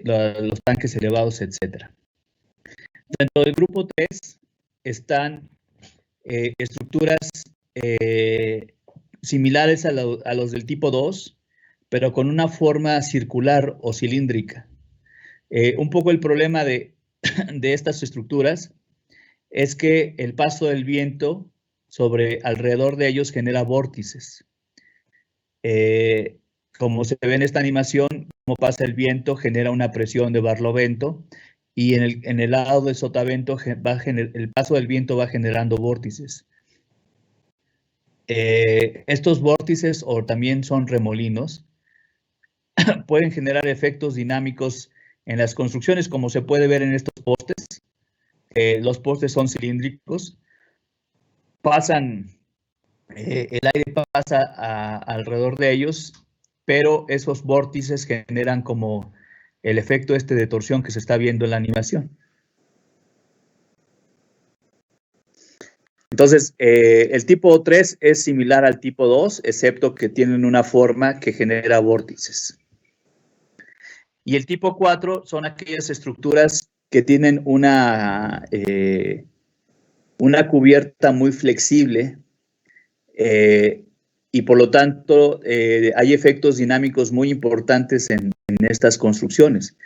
los tanques elevados, etcétera. Dentro del grupo 3 están estructuras similares a los del tipo 2, pero con una forma circular o cilíndrica. Un poco el problema de estas estructuras es que el paso del viento alrededor de ellos genera vórtices. Como se ve en esta animación, como pasa el viento, genera una presión de barlovento, y en el lado de sotavento el paso del viento va generando vórtices. Estos vórtices, o también son remolinos, pueden generar efectos dinámicos en las construcciones, como se puede ver en estos postes. Los postes son cilíndricos, el aire pasa alrededor de ellos, pero esos vórtices generan como el efecto de torsión que se está viendo en la animación. Entonces, el tipo 3 es similar al tipo 2, excepto que tienen una forma que genera vórtices. Y el tipo 4 son aquellas estructuras que tienen una cubierta muy flexible, y por lo tanto hay efectos dinámicos muy importantes en estas construcciones.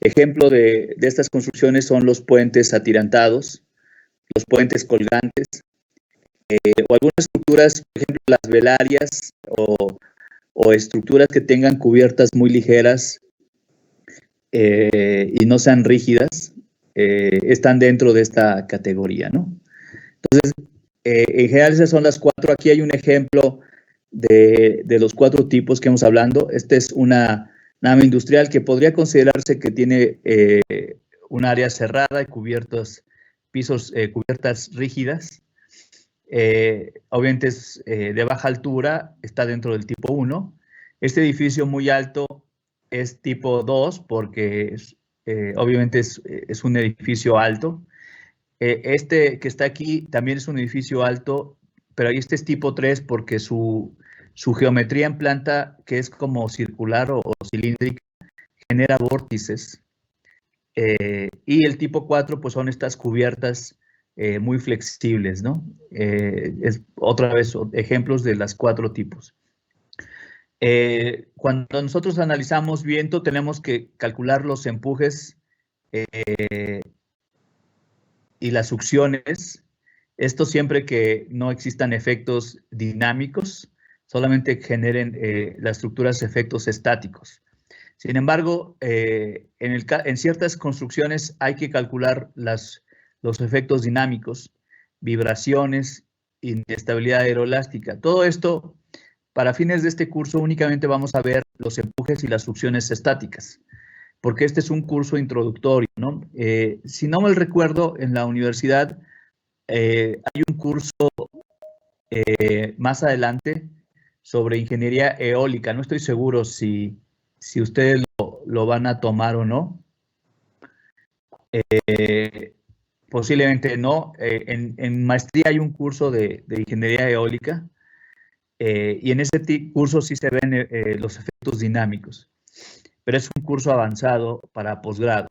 Ejemplo de estas construcciones son los puentes atirantados, los puentes colgantes, o algunas estructuras, por ejemplo, las velarias o estructuras que tengan cubiertas muy ligeras y no sean rígidas, están dentro de esta categoría, ¿no? Entonces, en general esas son las 4. Aquí hay un ejemplo de los 4 tipos que hemos hablado. Esta es una nave industrial que podría considerarse que tiene un área cerrada y cubiertas rígidas. Obviamente es de baja altura, está dentro del tipo 1. Este edificio muy alto es tipo 2 porque obviamente es un edificio alto. Este que está aquí también es un edificio alto, pero este es tipo 3 porque su geometría en planta, que es como circular o cilíndrica, genera vórtices. Y el tipo 4 pues son estas cubiertas muy flexibles, ¿no? Es otra vez ejemplos de las 4 tipos. Cuando nosotros analizamos viento, tenemos que calcular los empujes y las succiones. Esto siempre que no existan efectos dinámicos, solamente generen las estructuras efectos estáticos. Sin embargo, en ciertas construcciones hay que calcular los efectos dinámicos, vibraciones, inestabilidad aeroelástica. Todo esto, para fines de este curso, únicamente vamos a ver los empujes y las succiones estáticas, porque este es un curso introductorio, ¿no? Si no mal recuerdo, en la universidad hay un curso más adelante sobre ingeniería eólica. No estoy seguro si ustedes lo van a tomar o no. Posiblemente no. En maestría hay un curso de ingeniería eólica, y en ese curso sí se ven los efectos dinámicos, pero es un curso avanzado para posgrado.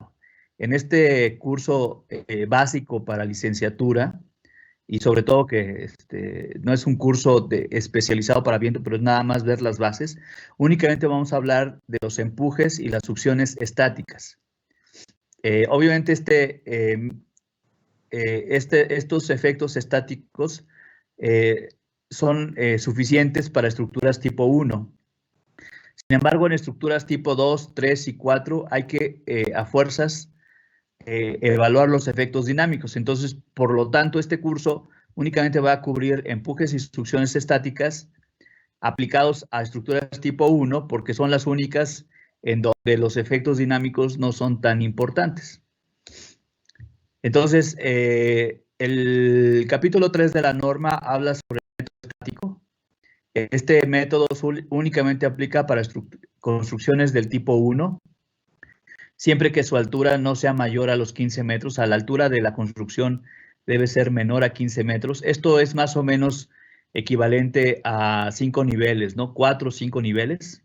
En este curso básico para licenciatura, y sobre todo que no es un curso especializado para viento, pero es nada más ver las bases, únicamente vamos a hablar de los empujes y las succiones estáticas. Obviamente estos efectos estáticos son suficientes para estructuras tipo 1. Sin embargo, en estructuras tipo 2, 3 y 4 hay que a fuerzas evaluar los efectos dinámicos. Entonces, por lo tanto, este curso únicamente va a cubrir empujes y succiones estáticas aplicados a estructuras tipo 1, porque son las únicas en donde los efectos dinámicos no son tan importantes. Entonces, el capítulo 3 de la norma habla sobre el método estático. Este método únicamente aplica para construcciones del tipo 1, siempre que su altura no sea mayor a los 15 metros. A la altura de la construcción debe ser menor a 15 metros. Esto es más o menos equivalente a 5 niveles, ¿no? 4 o 5 niveles.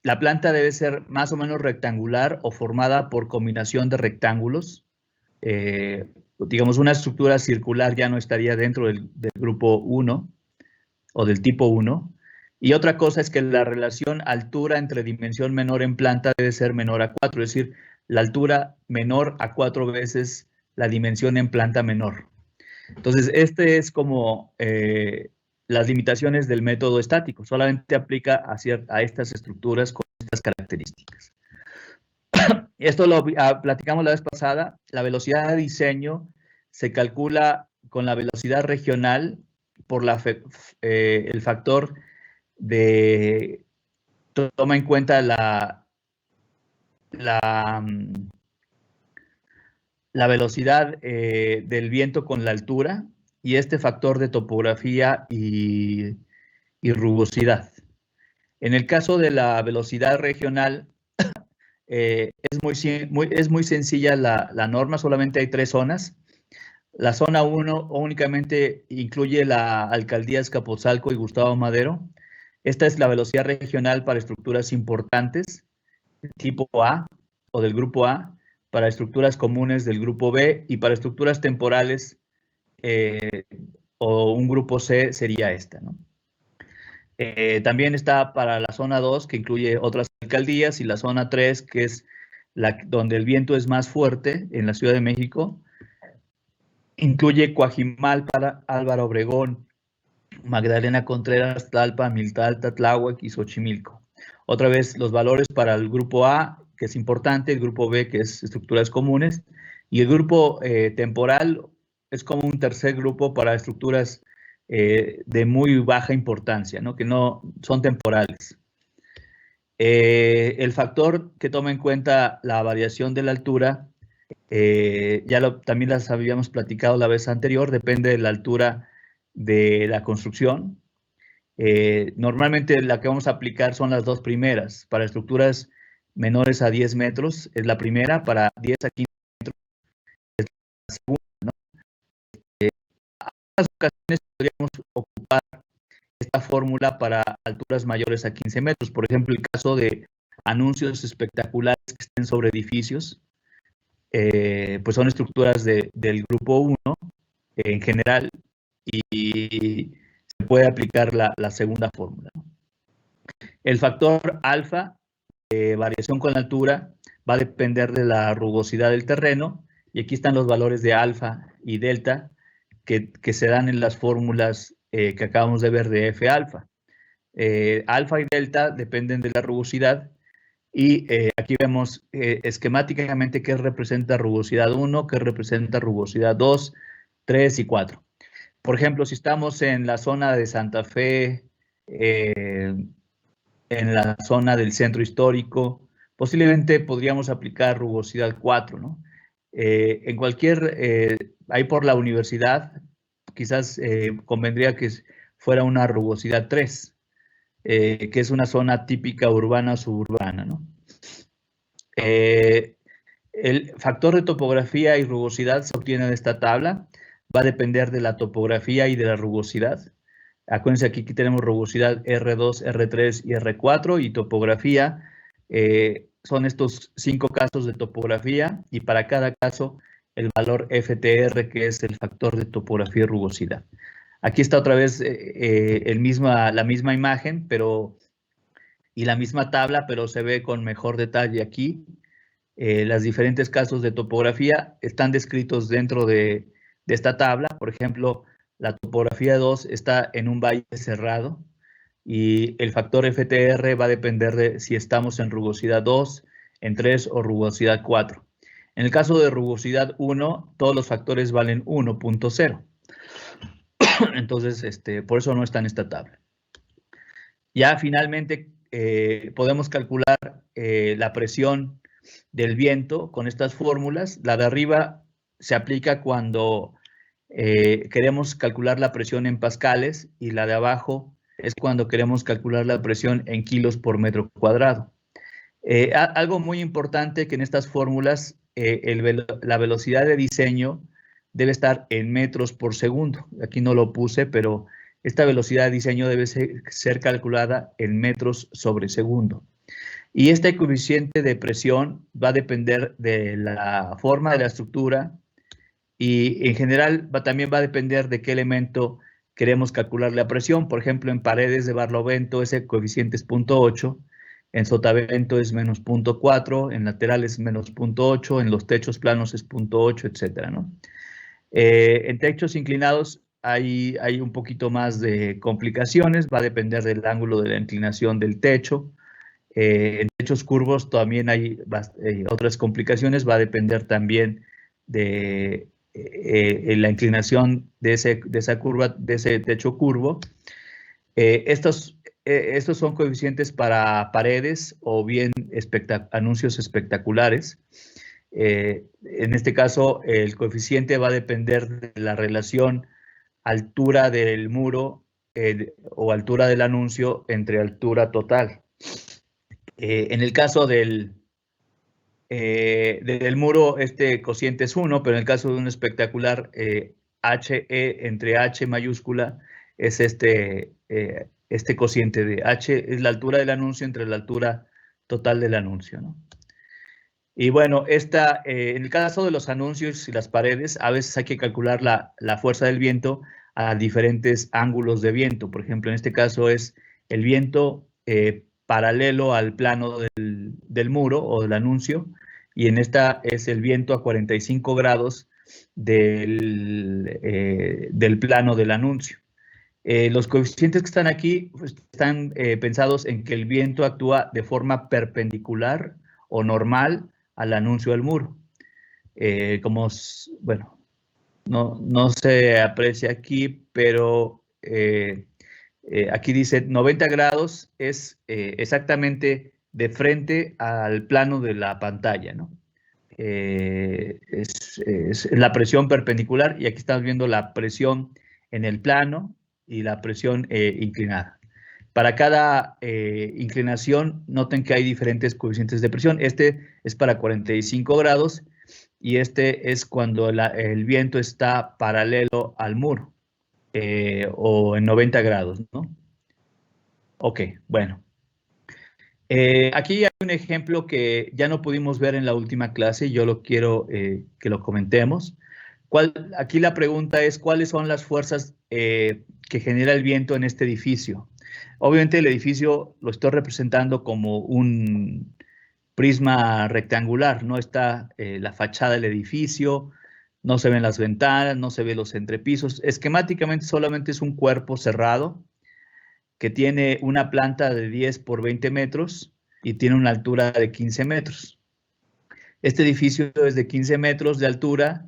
La planta debe ser más o menos rectangular o formada por combinación de rectángulos. Digamos, una estructura circular ya no estaría dentro del grupo 1 o del tipo 1. Y otra cosa es que la relación altura entre dimensión menor en planta debe ser menor a 4, es decir, la altura menor a 4 veces la dimensión en planta menor. Entonces, este es como las limitaciones del método estático, solamente aplica a estas estructuras con estas características. Esto lo platicamos la vez pasada. La velocidad de diseño se calcula con la velocidad regional por el factor de, toma en cuenta la velocidad del viento con la altura y este factor de topografía y rugosidad. En el caso de la velocidad regional, es muy sencilla la norma, solamente hay 3 zonas. La zona 1 únicamente incluye la alcaldía Azcapotzalco y Gustavo Madero. Esta es la velocidad regional para estructuras importantes, tipo A o del grupo A, para estructuras comunes del grupo B y para estructuras temporales o un grupo C sería esta, ¿no? También está para la zona 2, que incluye otras alcaldías, y la zona 3, que es donde el viento es más fuerte en la Ciudad de México. Incluye Coajimalpa, Álvaro Obregón, Magdalena Contreras, Tlalpan, Miltalta, Tláhuac y Xochimilco. Otra vez, los valores para el grupo A, que es importante, el grupo B, que es estructuras comunes, y el grupo temporal es como un tercer grupo para estructuras de muy baja importancia, ¿no? Que no son temporales. El factor que toma en cuenta la variación de la altura, también las habíamos platicado la vez anterior, depende de la altura de la construcción. Normalmente la que vamos a aplicar son las 2 primeras. Para estructuras menores a 10 metros es la primera, para 10 a 15 metros es la segunda, ¿no? En algunas ocasiones podríamos ocupar esta fórmula para alturas mayores a 15 metros. Por ejemplo, el caso de anuncios espectaculares que estén sobre edificios, pues son estructuras del grupo 1 en general y se puede aplicar la segunda fórmula. El factor alfa, variación con la altura, va a depender de la rugosidad del terreno, y aquí están los valores de alfa y delta que se dan en las fórmulas que acabamos de ver de F alfa. Alfa y delta dependen de la rugosidad, y aquí vemos esquemáticamente qué representa rugosidad 1, qué representa rugosidad 2, 3 y 4. Por ejemplo, si estamos en la zona de Santa Fe, en la zona del centro histórico, posiblemente podríamos aplicar rugosidad 4, ¿no? En ahí por la universidad, quizás convendría que fuera una rugosidad 3, que es una zona típica urbana suburbana, ¿no? El factor de topografía y rugosidad se obtiene de esta tabla. Va a depender de la topografía y de la rugosidad. Acuérdense, aquí tenemos rugosidad R2, R3 y R4, y topografía. Son estos 5 casos de topografía, y para cada caso el valor FTR, que es el factor de topografía y rugosidad. Aquí está otra vez la misma imagen, y la misma tabla, pero se ve con mejor detalle aquí. Los diferentes casos de topografía están descritos dentro de esta tabla. Por ejemplo, la topografía 2 está en un valle cerrado, y el factor FTR va a depender de si estamos en rugosidad 2, en 3 o rugosidad 4. En el caso de rugosidad 1, todos los factores valen 1.0. Entonces, por eso no está en esta tabla. Ya finalmente podemos calcular la presión del viento con estas fórmulas. La de arriba se aplica cuando queremos calcular la presión en pascales, y la de abajo es cuando queremos calcular la presión en kilos por metro cuadrado. Algo muy importante que en estas fórmulas la velocidad de diseño debe estar en metros por segundo. Aquí no lo puse, pero esta velocidad de diseño debe ser calculada en metros sobre segundo. Y este coeficiente de presión va a depender de la forma de la estructura y en general también va a depender de qué elemento queremos calcular la presión. Por ejemplo, en paredes de barlovento ese coeficiente es 0.8, en sotavento es menos 0.4, en laterales es menos 0.8, en los techos planos es 0.8, etcétera, ¿no? En techos inclinados hay un poquito más de complicaciones, va a depender del ángulo de la inclinación del techo. En techos curvos también hay otras complicaciones, va a depender también de la inclinación de esa curva, de ese techo curvo. Estos son coeficientes para paredes o bien anuncios espectaculares. En este caso, el coeficiente va a depender de la relación altura del muro o altura del anuncio entre altura total. En el caso del muro, este cociente es 1, pero en el caso de un espectacular, HE entre H mayúscula es este cociente de H, es la altura del anuncio entre la altura total del anuncio, ¿no? Y bueno, en el caso de los anuncios y las paredes, a veces hay que calcular la fuerza del viento a diferentes ángulos de viento. Por ejemplo, en este caso es el viento paralelo al plano del muro o del anuncio, y en esta es el viento a 45 grados del plano del anuncio. Los coeficientes que están aquí pues, están pensados en que el viento actúa de forma perpendicular o normal al anuncio del muro. Bueno, no se aprecia aquí, pero aquí dice 90 grados es exactamente de frente al plano de la pantalla, ¿no? Es la presión perpendicular, y aquí estamos viendo la presión en el plano y la presión inclinada. Para cada inclinación, noten que hay diferentes coeficientes de presión. Este es para 45 grados y este es cuando el viento está paralelo al muro o en 90 grados, ¿no? Ok, bueno. Aquí hay un ejemplo que ya no pudimos ver en la última clase, yo lo quiero que lo comentemos. Aquí la pregunta es, ¿cuáles son las fuerzas que genera el viento en este edificio? Obviamente el edificio lo estoy representando como un prisma rectangular, no está la fachada del edificio, no se ven las ventanas, no se ven los entrepisos. Esquemáticamente solamente es un cuerpo cerrado que tiene una planta de 10 por 20 metros y tiene una altura de 15 metros. Este edificio es de 15 metros de altura.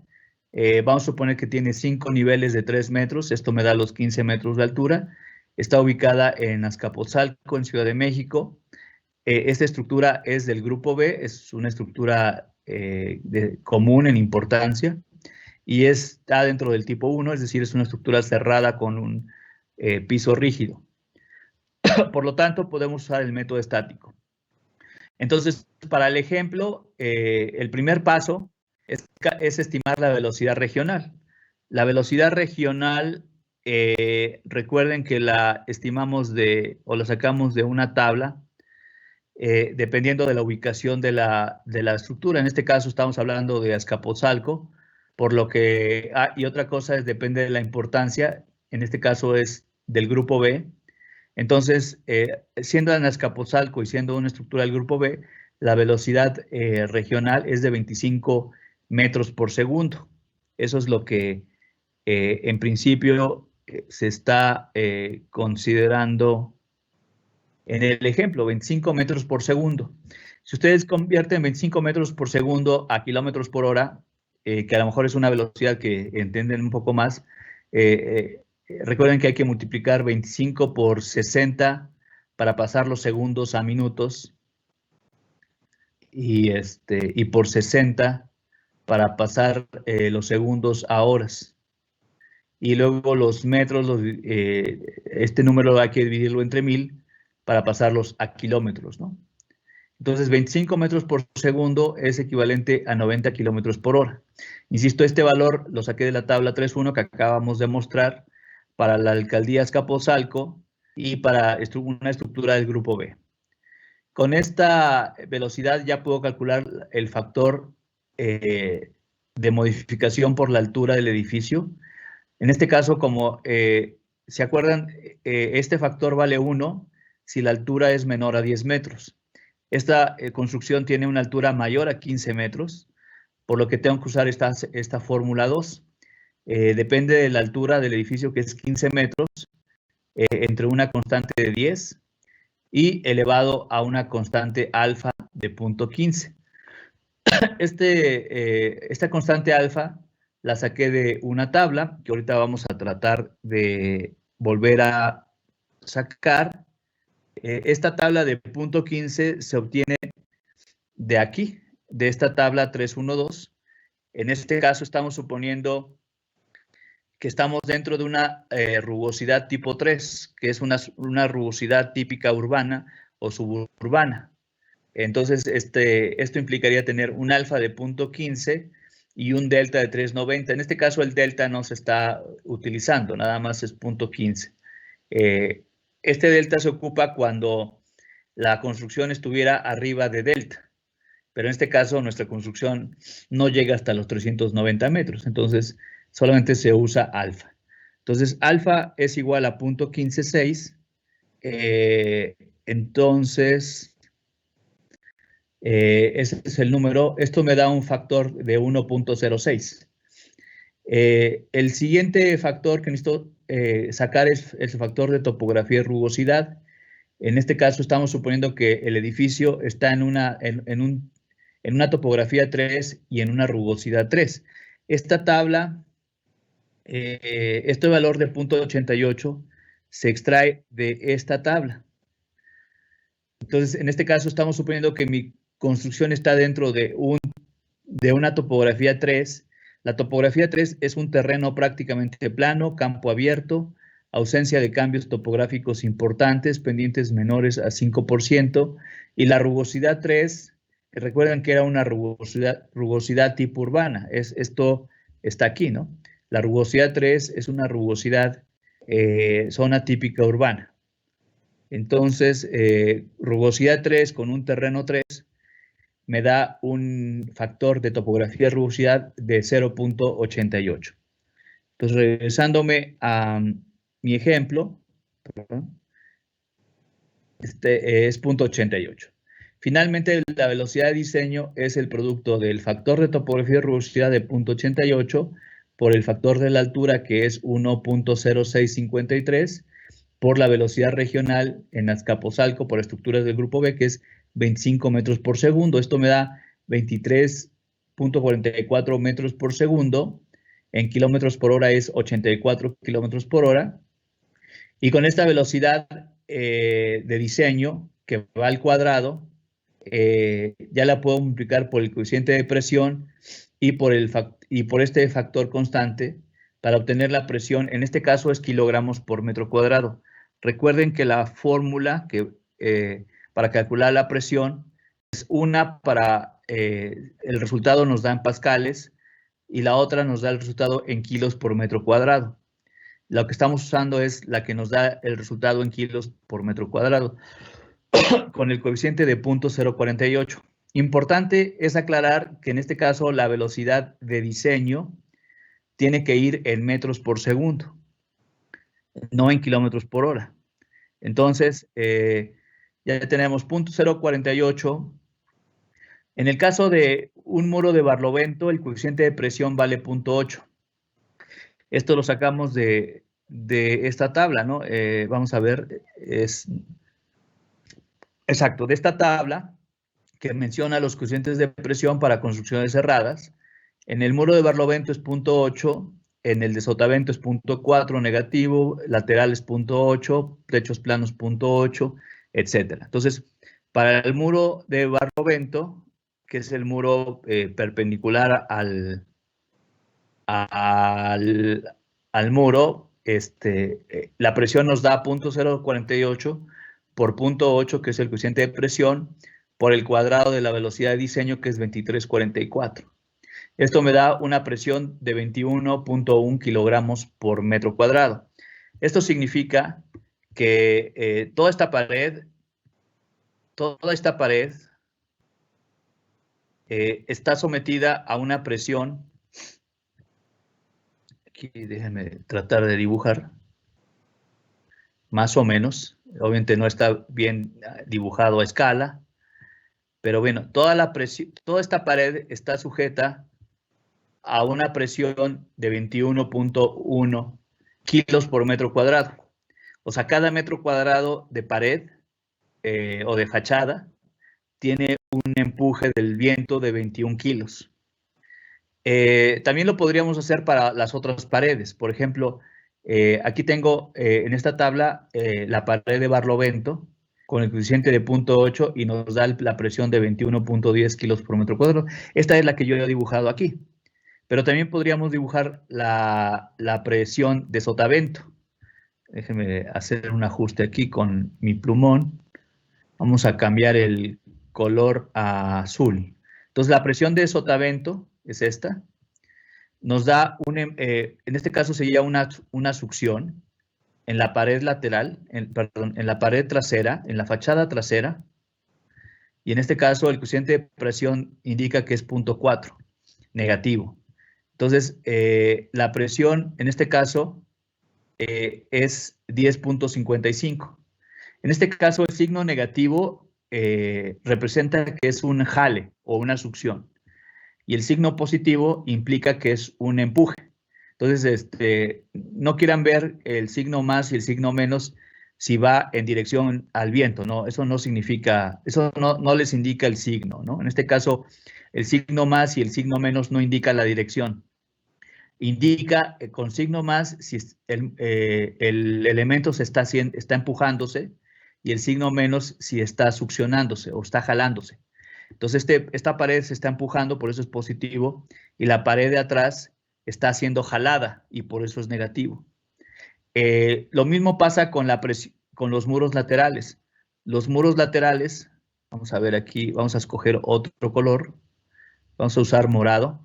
Vamos a suponer que tiene 5 niveles de 3 metros. Esto me da los 15 metros de altura. Está ubicada en Azcapotzalco, en Ciudad de México. Esta estructura es del grupo B, es una estructura común en importancia y está dentro del tipo 1, es decir, es una estructura cerrada con un piso rígido. Por lo tanto, podemos usar el método estático. Entonces, para el ejemplo, el primer paso es estimar la velocidad regional. La velocidad regional, recuerden que la estimamos o la sacamos de una tabla, dependiendo de la ubicación de la estructura. En este caso estamos hablando de Azcapotzalco, por lo que, y otra cosa es, depende de la importancia, en este caso es del grupo B. Entonces, siendo en Azcapotzalco y siendo una estructura del grupo B, la velocidad regional es de 25 metros por segundo. Eso es lo que en principio se está considerando en el ejemplo, 25 metros por segundo. Si ustedes convierten 25 metros por segundo a kilómetros por hora, que a lo mejor es una velocidad que entienden un poco más, recuerden que hay que multiplicar 25 por 60 para pasar los segundos a minutos y por 60 para pasar los segundos a horas. Y luego los metros, este número hay que dividirlo entre 1000 para pasarlos a kilómetros, ¿no? Entonces, 25 metros por segundo es equivalente a 90 kilómetros por hora. Insisto, este valor lo saqué de la tabla 3.1 que acabamos de mostrar para la alcaldía Azcapotzalco y para una estructura del grupo B. Con esta velocidad ya puedo calcular el factor de modificación por la altura del edificio. En este caso, como ¿se acuerdan? Este factor vale 1 si la altura es menor a 10 metros. Esta construcción tiene una altura mayor a 15 metros, por lo que tengo que usar esta fórmula 2. Depende de la altura del edificio, que es 15 metros, entre una constante de 10 y elevado a una constante alfa de 0.15. Esta constante alfa la saqué de una tabla que ahorita vamos a tratar de volver a sacar. Esta tabla de 0.15 se obtiene de aquí, de esta tabla 312. En este caso estamos suponiendo que estamos dentro de una rugosidad tipo 3, que es una rugosidad típica urbana o suburbana. Entonces, esto implicaría tener un alfa de 0.15 y un delta de 390. En este caso, el delta no se está utilizando, nada más es 0.15. Este delta se ocupa cuando la construcción estuviera arriba de delta, pero en este caso nuestra construcción no llega hasta los 390 metros, entonces solamente se usa alfa. Entonces, alfa es igual a 0.156, entonces ese es el número. Esto me da un factor de 1.06. El siguiente factor que necesito sacar es el factor de topografía y rugosidad. En este caso estamos suponiendo que el edificio está en una topografía 3 y en una rugosidad 3. Esta tabla, este valor de 0.88 se extrae de esta tabla. Entonces, en este caso estamos suponiendo que mi construcción está dentro de una topografía 3. La topografía 3 es un terreno prácticamente plano, campo abierto, ausencia de cambios topográficos importantes, pendientes menores a 5%, y la rugosidad 3, recuerden que era una rugosidad tipo urbana, esto está aquí, ¿no? La rugosidad 3 es una rugosidad zona típica urbana. Entonces, rugosidad 3 con un terreno 3 me da un factor de topografía y rugosidad de 0.88. Entonces, regresándome a mi ejemplo, es 0.88. Finalmente, la velocidad de diseño es el producto del factor de topografía y rugosidad de 0.88 por el factor de la altura, que es 1.0653, por la velocidad regional en Azcapotzalco por estructuras del grupo B, que es 25 metros por segundo. Esto me da 23.44 metros por segundo. En kilómetros por hora es 84 kilómetros por hora. Y con esta velocidad de diseño, que va al cuadrado, ya la puedo multiplicar por el coeficiente de presión y por este factor constante para obtener la presión. En este caso es kilogramos por metro cuadrado. Recuerden que la fórmula para calcular la presión es una para el resultado nos da en pascales y la otra nos da el resultado en kilos por metro cuadrado. Lo que estamos usando es la que nos da el resultado en kilos por metro cuadrado con el coeficiente de 0.048. Importante es aclarar que en este caso la velocidad de diseño tiene que ir en metros por segundo, no en kilómetros por hora. Entonces, ya tenemos 0.048. En el caso de un muro de Barlovento, el coeficiente de presión vale 0.8. Esto lo sacamos de esta tabla, ¿no? Vamos a ver, exacto, de esta tabla que menciona los coeficientes de presión para construcciones cerradas. En el muro de Barlovento es 0.8, en el de Sotavento es 0.4 negativo, laterales 0.8, techos planos 0.8, etcétera. Entonces, para el muro de Barlovento, que es el muro perpendicular al muro, la presión nos da 0.048 por 0.8, que es el coeficiente de presión, por el cuadrado de la velocidad de diseño, que es 2344. Esto me da una presión de 21.1 kilogramos por metro cuadrado. Esto significa que toda esta pared toda esta pared está sometida a una presión. Aquí déjenme tratar de dibujar. Más o menos. Obviamente no está bien dibujado a escala. Pero bueno, toda esta pared está sujeta a una presión de 21.1 kilos por metro cuadrado. O sea, cada metro cuadrado de pared o de fachada tiene un empuje del viento de 21 kilos. También lo podríamos hacer para las otras paredes. Por ejemplo, aquí tengo en esta tabla la pared de Barlovento con el coeficiente de 0.8 y nos da la presión de 21.10 kilos por metro cuadrado. Esta es la que yo he dibujado aquí. Pero también podríamos dibujar la presión de sotavento. Déjenme hacer un ajuste aquí con mi plumón. Vamos a cambiar el color a azul. Entonces, la presión de sotavento es esta. Nos da, en este caso sería una succión en la pared lateral, perdón, en la pared trasera, en la fachada trasera. Y en este caso, el coeficiente de presión indica que es 0.4, negativo. Entonces, la presión, en este caso, es 10.55. En este caso, el signo negativo representa que es un jale o una succión. Y el signo positivo implica que es un empuje. Entonces, no quieran ver el signo más y el signo menos si va en dirección al viento, ¿no? Eso no significa, eso no les indica el signo, ¿no? En este caso, el signo más y el signo menos no indica la dirección. Indica con signo más si el elemento está empujándose y el signo menos si está succionándose o está jalándose. Entonces, esta pared se está empujando, por eso es positivo, y la pared de atrás está siendo jalada y por eso es negativo. Lo mismo pasa con los muros laterales. Los muros laterales, vamos a ver aquí, vamos a escoger otro color, vamos a usar morado.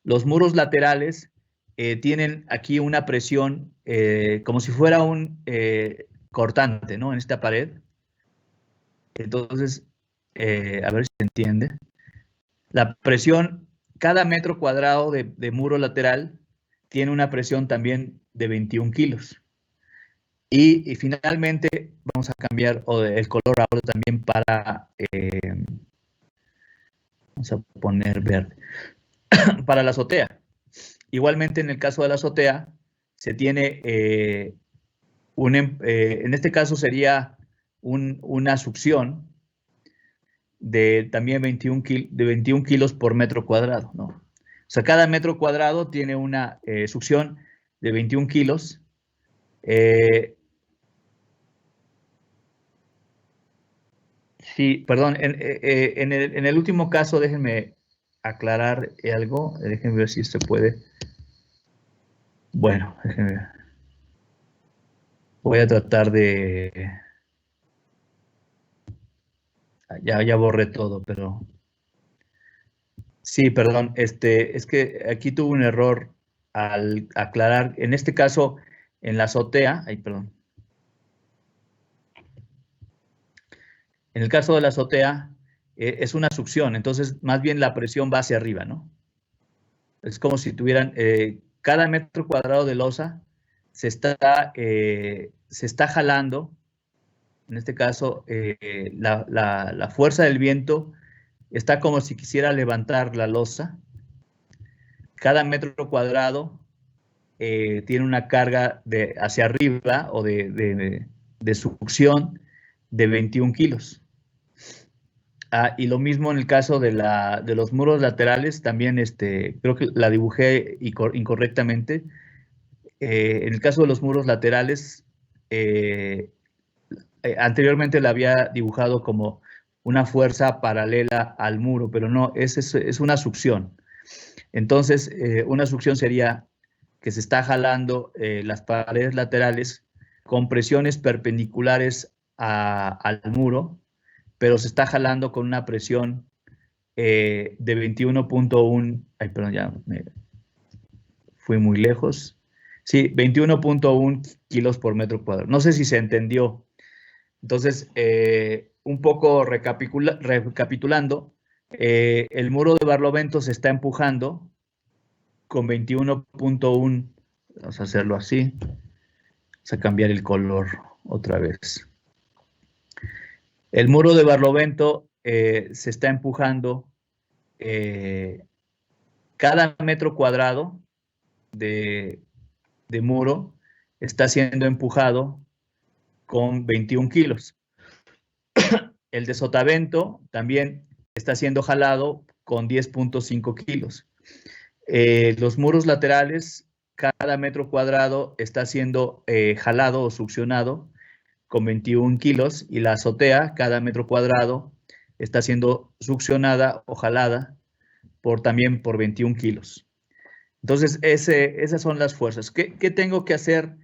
Los muros laterales tienen aquí una presión como si fuera un cortante, ¿no? En esta pared. Entonces, a ver si se entiende. La presión, cada metro cuadrado de muro lateral tiene una presión también de 21 kilos. Y finalmente vamos a cambiar el color ahora también para, vamos a poner verde, para la azotea. Igualmente en el caso de la azotea se tiene, en este caso sería una succión de también 21 kilos por metro cuadrado, ¿no? O sea, cada metro cuadrado tiene una succión de 21 kilos. Sí, perdón, en el último caso, déjenme aclarar algo, déjenme ver si se puede. Bueno, déjenme ver. Voy a tratar de... Ya borré todo, pero... Sí, perdón, es que aquí tuve un error al aclarar, en este caso, en la azotea, perdón. En el caso de la azotea, es una succión, entonces más bien la presión va hacia arriba, ¿no? Es como si tuvieran, cada metro cuadrado de losa se está jalando, en este caso, la fuerza del viento está como si quisiera levantar la losa. Cada metro cuadrado tiene una carga hacia arriba o de succión de 21 kilos. Y lo mismo en el caso de los muros laterales, también creo que la dibujé incorrectamente. En el caso de los muros laterales, anteriormente la había dibujado como una fuerza paralela al muro, pero no, es una succión. Entonces, una succión sería que se está jalando las paredes laterales con presiones perpendiculares al muro, pero se está jalando con una presión de 21.1, perdón, ya me fui muy lejos. Sí, 21.1 kilos por metro cuadrado. No sé si se entendió. Entonces, un poco recapitulando, el muro de Barlovento se está empujando con 21.1, vamos a hacerlo así, vamos a cambiar el color otra vez. El muro de Barlovento se está empujando, cada metro cuadrado de muro está siendo empujado con 21 kilos. El de Sotavento también está siendo jalado con 10.5 kilos. Los muros laterales, cada metro cuadrado está siendo jalado o succionado con 21 kilos, y la azotea, cada metro cuadrado, está siendo succionada o jalada también por 21 kilos. Entonces, esas son las fuerzas. ¿Qué tengo que hacer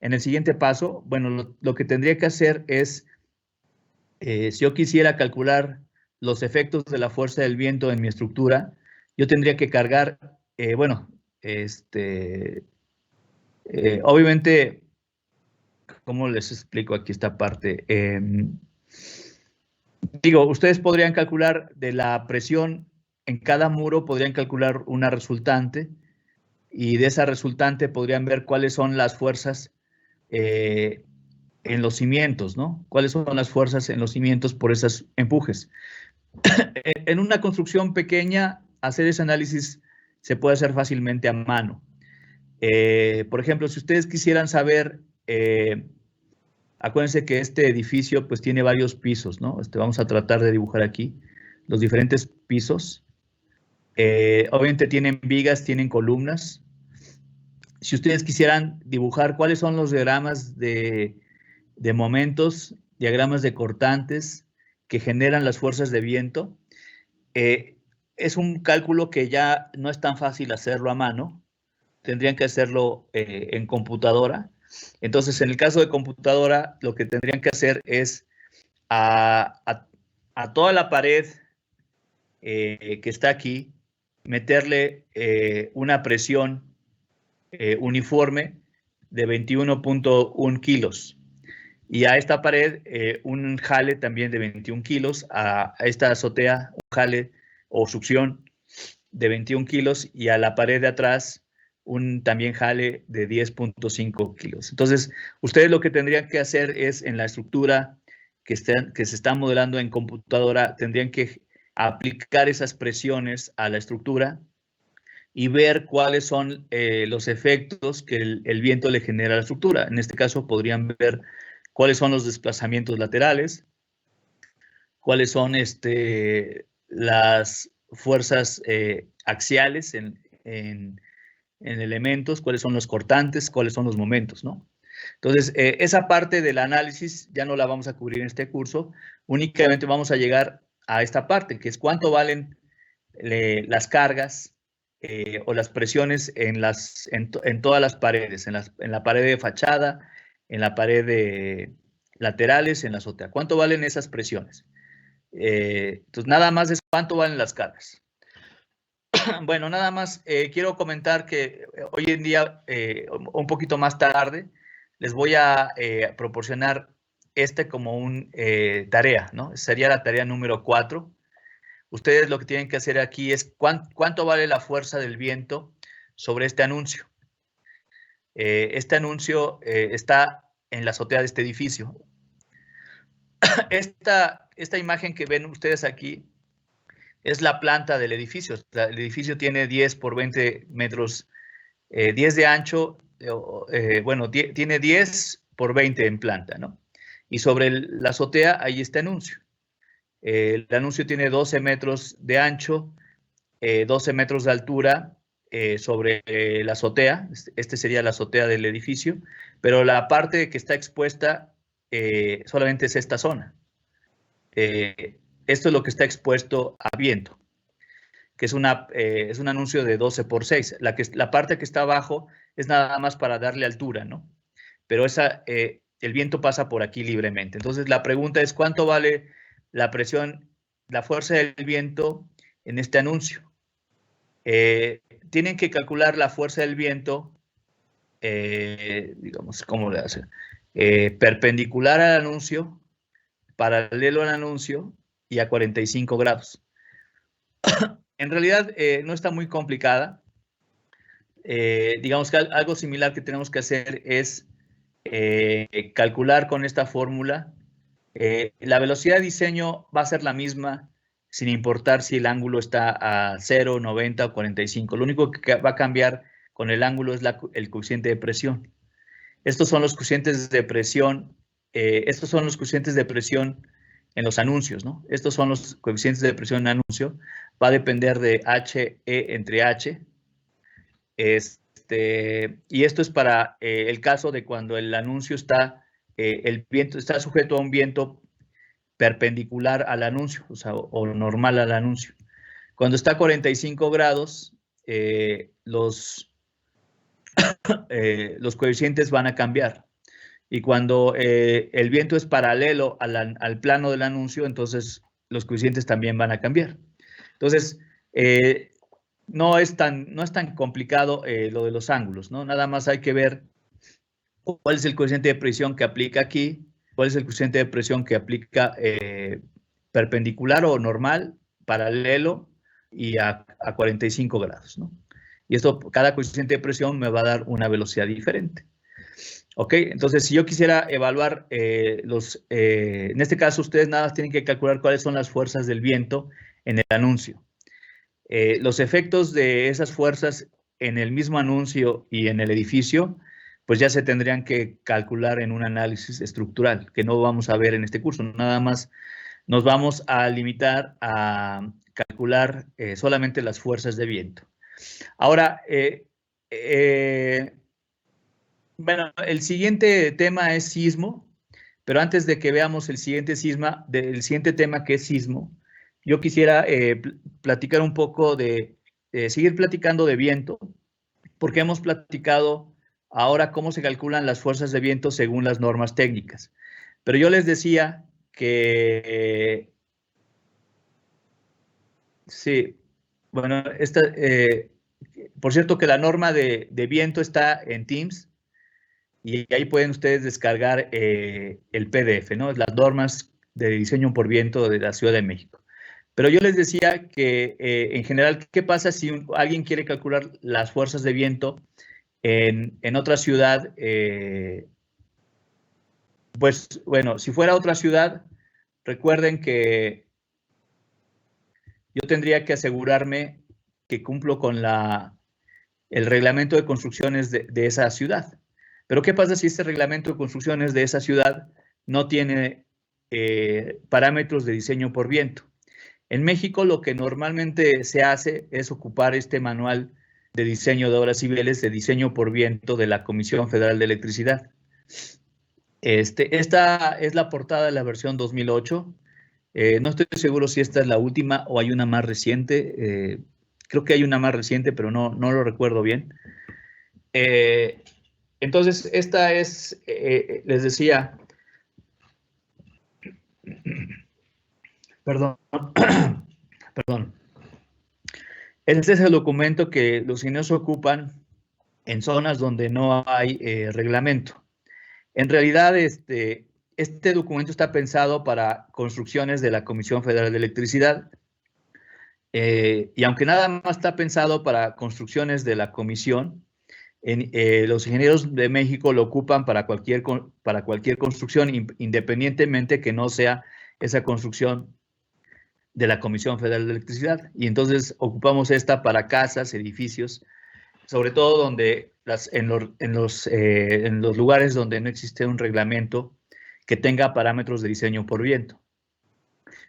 en el siguiente paso? Bueno, lo que tendría que hacer es, si yo quisiera calcular los efectos de la fuerza del viento en mi estructura, yo tendría que cargar, obviamente, ¿cómo les explico aquí esta parte? Ustedes podrían calcular de la presión en cada muro, podrían calcular una resultante, y de esa resultante podrían ver cuáles son las fuerzas en los cimientos, ¿no? ¿Cuáles son las fuerzas en los cimientos por esos empujes? En una construcción pequeña, hacer ese análisis se puede hacer fácilmente a mano. Por ejemplo, si ustedes quisieran saber, acuérdense que este edificio pues tiene varios pisos, ¿no? Vamos a tratar de dibujar aquí los diferentes pisos. Obviamente tienen vigas, tienen columnas. Si ustedes quisieran dibujar cuáles son los diagramas de momentos, diagramas de cortantes que generan las fuerzas de viento, es un cálculo que ya no es tan fácil hacerlo a mano, tendrían que hacerlo en computadora. Entonces, en el caso de computadora, lo que tendrían que hacer es a toda la pared que está aquí, meterle una presión uniforme de 21.1 kilos. Y a esta pared un jale también de 21 kilos, a esta azotea un jale o succión de 21 kilos, y a la pared de atrás un también jale de 10.5 kilos. Entonces, ustedes lo que tendrían que hacer es, en la estructura que se está modelando en computadora, tendrían que aplicar esas presiones a la estructura y ver cuáles son los efectos que el viento le genera a la estructura. En este caso, podrían ver cuáles son los desplazamientos laterales, cuáles son las fuerzas axiales en elementos, cuáles son los cortantes, cuáles son los momentos, ¿no? Entonces, esa parte del análisis ya no la vamos a cubrir en este curso, únicamente vamos a llegar a esta parte, que es cuánto valen las cargas o las presiones en todas las paredes, en la pared de fachada, en la pared de laterales, en la azotea. ¿Cuánto valen esas presiones? Entonces, nada más es cuánto valen las cargas. Bueno, nada más quiero comentar que hoy en día, un poquito más tarde, les voy a proporcionar como un tarea, ¿no? Sería la tarea número 4. Ustedes lo que tienen que hacer aquí es cuánto vale la fuerza del viento sobre este anuncio. Este anuncio está en la azotea de este edificio. Esta imagen que ven ustedes aquí es la planta del edificio. El edificio tiene 10 por 20 metros, 10 de ancho, tiene 10 por 20 en planta, ¿no? Y sobre la azotea, ahí está el anuncio. El anuncio tiene 12 metros de ancho, 12 metros de altura sobre la azotea. Este sería la azotea del edificio, pero la parte que está expuesta solamente es esta zona. Esto es lo que está expuesto a viento, que es un anuncio de 12 por 6. La parte que está abajo es nada más para darle altura, ¿no? Pero el viento pasa por aquí libremente. Entonces, la pregunta es, ¿cuánto vale la presión, la fuerza del viento en este anuncio? Tienen que calcular la fuerza del viento, digamos, ¿cómo le hacen? Perpendicular al anuncio, paralelo al anuncio y a 45 grados. En realidad no está muy complicada. Digamos que algo similar que tenemos que hacer es calcular con esta fórmula. La velocidad de diseño va a ser la misma sin importar si el ángulo está a 0, 90 o 45. Lo único que va a cambiar con el ángulo es el coeficiente de presión. Estos son los coeficientes de presión. Estos son los coeficientes de presión en los anuncios, ¿no? Estos son los coeficientes de presión en anuncio. Va a depender de HE entre H. Y esto es para el caso de cuando el anuncio está, el viento está sujeto a un viento perpendicular al anuncio, o sea, o normal al anuncio. Cuando está a 45 grados, los coeficientes van a cambiar. Y cuando el viento es paralelo al plano del anuncio, entonces los coeficientes también van a cambiar. Entonces, no es tan complicado lo de los ángulos, ¿no? Nada más hay que ver cuál es el coeficiente de presión que aplica aquí, cuál es el coeficiente de presión que aplica perpendicular o normal, paralelo y a 45 grados, ¿no? Y esto, cada coeficiente de presión me va a dar una velocidad diferente. ¿Ok? Entonces, si yo quisiera evaluar en este caso, ustedes nada más tienen que calcular cuáles son las fuerzas del viento en el anuncio. Los efectos de esas fuerzas en el mismo anuncio y en el edificio, pues ya se tendrían que calcular en un análisis estructural, que no vamos a ver en este curso. Nada más nos vamos a limitar a calcular solamente las fuerzas de viento. Ahora, bueno, el siguiente tema es sismo, pero antes de que veamos el siguiente tema que es sismo, yo quisiera platicar un poco seguir platicando de viento, porque hemos platicado ahora cómo se calculan las fuerzas de viento según las normas técnicas. Pero yo les decía que, sí, bueno, por cierto que la norma de viento está en Teams, y ahí pueden ustedes descargar el PDF, ¿no? Las normas de diseño por viento de la Ciudad de México. Pero yo les decía que, en general, ¿qué pasa si alguien quiere calcular las fuerzas de viento en otra ciudad? Pues, bueno, si fuera otra ciudad, recuerden que yo tendría que asegurarme que cumplo con el reglamento de construcciones de esa ciudad. Pero ¿qué pasa si este reglamento de construcciones de esa ciudad no tiene parámetros de diseño por viento? En México lo que normalmente se hace es ocupar este manual de diseño de obras civiles de diseño por viento de la Comisión Federal de Electricidad. Esta es la portada de la versión 2008. No estoy seguro si esta es la última o hay una más reciente. Creo que hay una más reciente, pero no lo recuerdo bien. Entonces, esta es, les decía, perdón, este es el documento que los ingenieros ocupan en zonas donde no hay reglamento. En realidad, este documento está pensado para construcciones de la Comisión Federal de Electricidad, y aunque nada más está pensado para construcciones de la Comisión, los ingenieros de México lo ocupan para cualquier construcción, independientemente que no sea esa construcción de la Comisión Federal de Electricidad. Y entonces ocupamos esta para casas, edificios, sobre todo donde en los lugares donde no existe un reglamento que tenga parámetros de diseño por viento.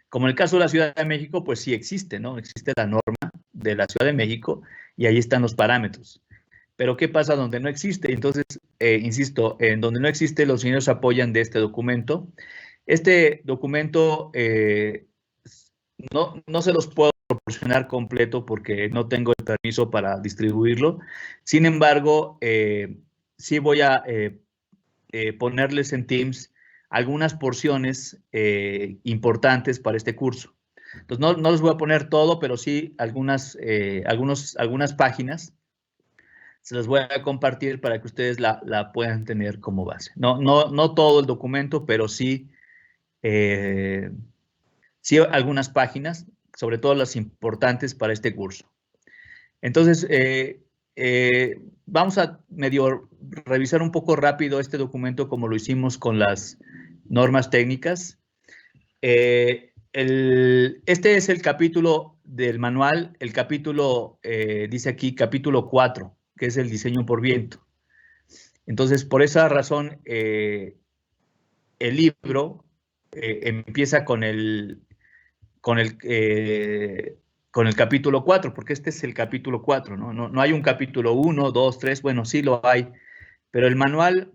Como en el caso de la Ciudad de México, pues sí existe, ¿no? Existe la norma de la Ciudad de México y ahí están los parámetros. Pero ¿qué pasa donde no existe? Entonces, insisto, en donde no existe, los ingenieros apoyan de este documento. Este documento no se los puedo proporcionar completo porque no tengo el permiso para distribuirlo. Sin embargo, sí voy a ponerles en Teams algunas porciones importantes para este curso. Entonces, no les voy a poner todo, pero sí algunas páginas. Se las voy a compartir para que ustedes la puedan tener como base. No todo el documento, pero sí sí algunas páginas, sobre todo las importantes para este curso. Entonces, vamos a medio revisar un poco rápido este documento como lo hicimos con las normas técnicas. Este es el capítulo del manual, el capítulo, dice aquí, capítulo 4, que es el diseño por viento. Entonces, por esa razón, el libro empieza con el capítulo 4, porque este es el capítulo 4, ¿no? No hay un capítulo 1, 2, 3, bueno, sí lo hay, pero el manual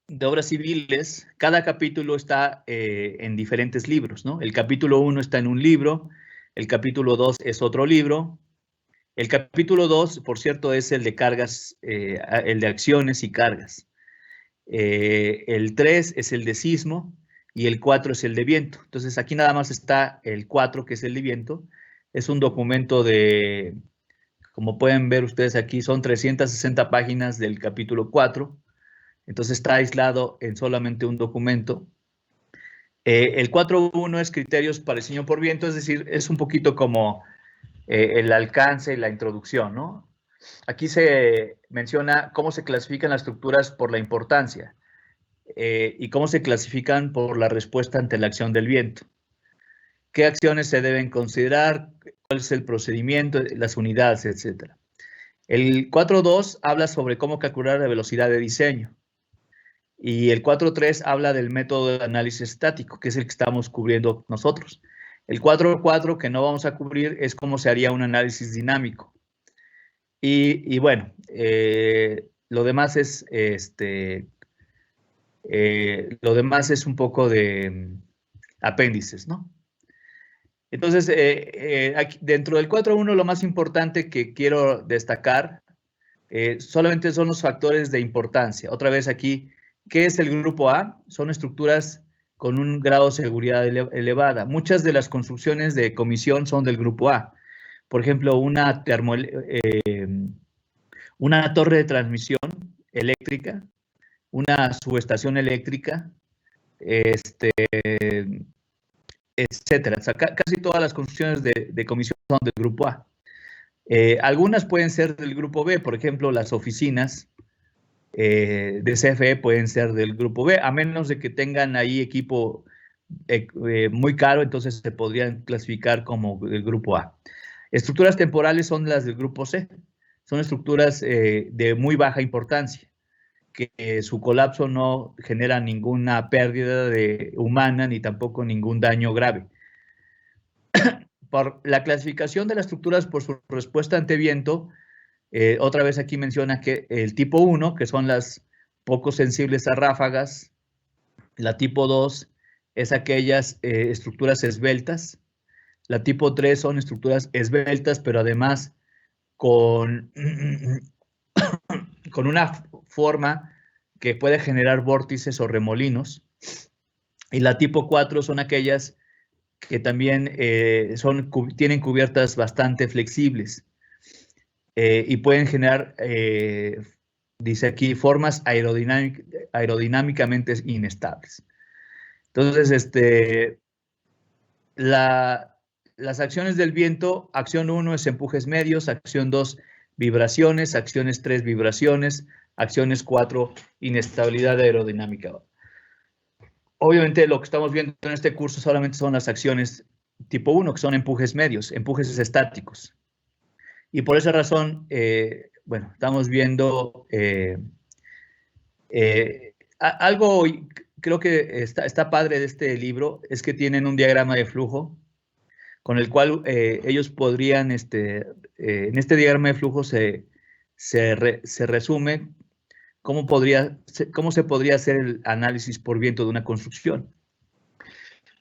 de obras civiles, cada capítulo está en diferentes libros, ¿no? El capítulo 1 está en un libro, el capítulo 2 es otro libro, el capítulo 2, por cierto, es el de cargas, el de acciones y cargas. El 3 es el de sismo y el 4 es el de viento. Entonces, aquí nada más está el 4, que es el de viento. Es un documento de, como pueden ver ustedes aquí, son 360 páginas del capítulo 4. Entonces, está aislado en solamente un documento. El 4.1 es criterios para diseño por viento, es decir, es un poquito como el alcance y la introducción, ¿no? Aquí se menciona cómo se clasifican las estructuras por la importancia y cómo se clasifican por la respuesta ante la acción del viento. ¿Qué acciones se deben considerar? ¿Cuál es el procedimiento? Las unidades, etcétera. El 4.2 habla sobre cómo calcular la velocidad de diseño. Y el 4.3 habla del método de análisis estático, que es el que estamos cubriendo nosotros. El 4.4 que no vamos a cubrir es cómo se haría un análisis dinámico. Y bueno, lo demás es un poco de apéndices, ¿no? Entonces, aquí, dentro del 4.1 lo más importante que quiero destacar solamente son los factores de importancia. Otra vez aquí, ¿qué es el grupo A? Son estructuras con un grado de seguridad elevada. Muchas de las construcciones de comisión son del grupo A. Por ejemplo, una torre de transmisión eléctrica, una subestación eléctrica, etcétera. O sea, casi todas las construcciones de comisión son del grupo A. Algunas pueden ser del grupo B, por ejemplo, las oficinas de CFE pueden ser del grupo B, a menos de que tengan ahí equipo muy caro, entonces se podrían clasificar como del grupo A. Estructuras temporales son las del grupo C, son estructuras de muy baja importancia, que su colapso no genera ninguna pérdida humana ni tampoco ningún daño grave. Por la clasificación de las estructuras por su respuesta ante viento, otra vez aquí menciona que el tipo 1, que son las poco sensibles a ráfagas, la tipo 2 es aquellas estructuras esbeltas, la tipo 3 son estructuras esbeltas, pero además con una forma que puede generar vórtices o remolinos, y la tipo 4 son aquellas que también tienen cubiertas bastante flexibles y pueden generar, dice aquí, formas aerodinámicamente inestables. Entonces, las acciones del viento, acción 1 es empujes medios, acción 2 vibraciones, acciones 3 vibraciones, acciones 4 inestabilidad aerodinámica. Obviamente lo que estamos viendo en este curso solamente son las acciones tipo 1, que son empujes medios, empujes estáticos. Y por esa razón, bueno, estamos viendo algo, creo que está padre de este libro, es que tienen un diagrama de flujo con el cual ellos podrían, en este diagrama de flujo se resume cómo se podría hacer el análisis por viento de una construcción.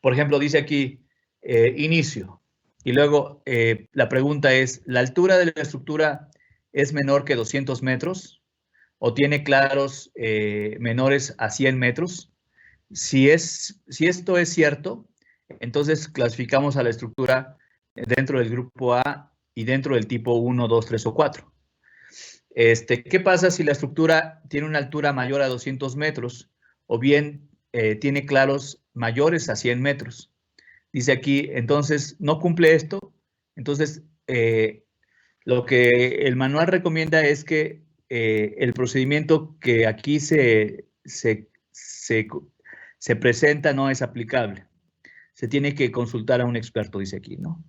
Por ejemplo, dice aquí, inicio. Y luego la pregunta es, ¿la altura de la estructura es menor que 200 metros? ¿O tiene claros menores a 100 metros? Si esto es cierto, entonces clasificamos a la estructura dentro del grupo A y dentro del tipo 1, 2, 3 o 4. ¿Qué pasa si la estructura tiene una altura mayor a 200 metros o bien tiene claros mayores a 100 metros. Dice aquí, entonces, no cumple esto. Entonces, lo que el manual recomienda es que el procedimiento que aquí se presenta no es aplicable. Se tiene que consultar a un experto, dice aquí, ¿no?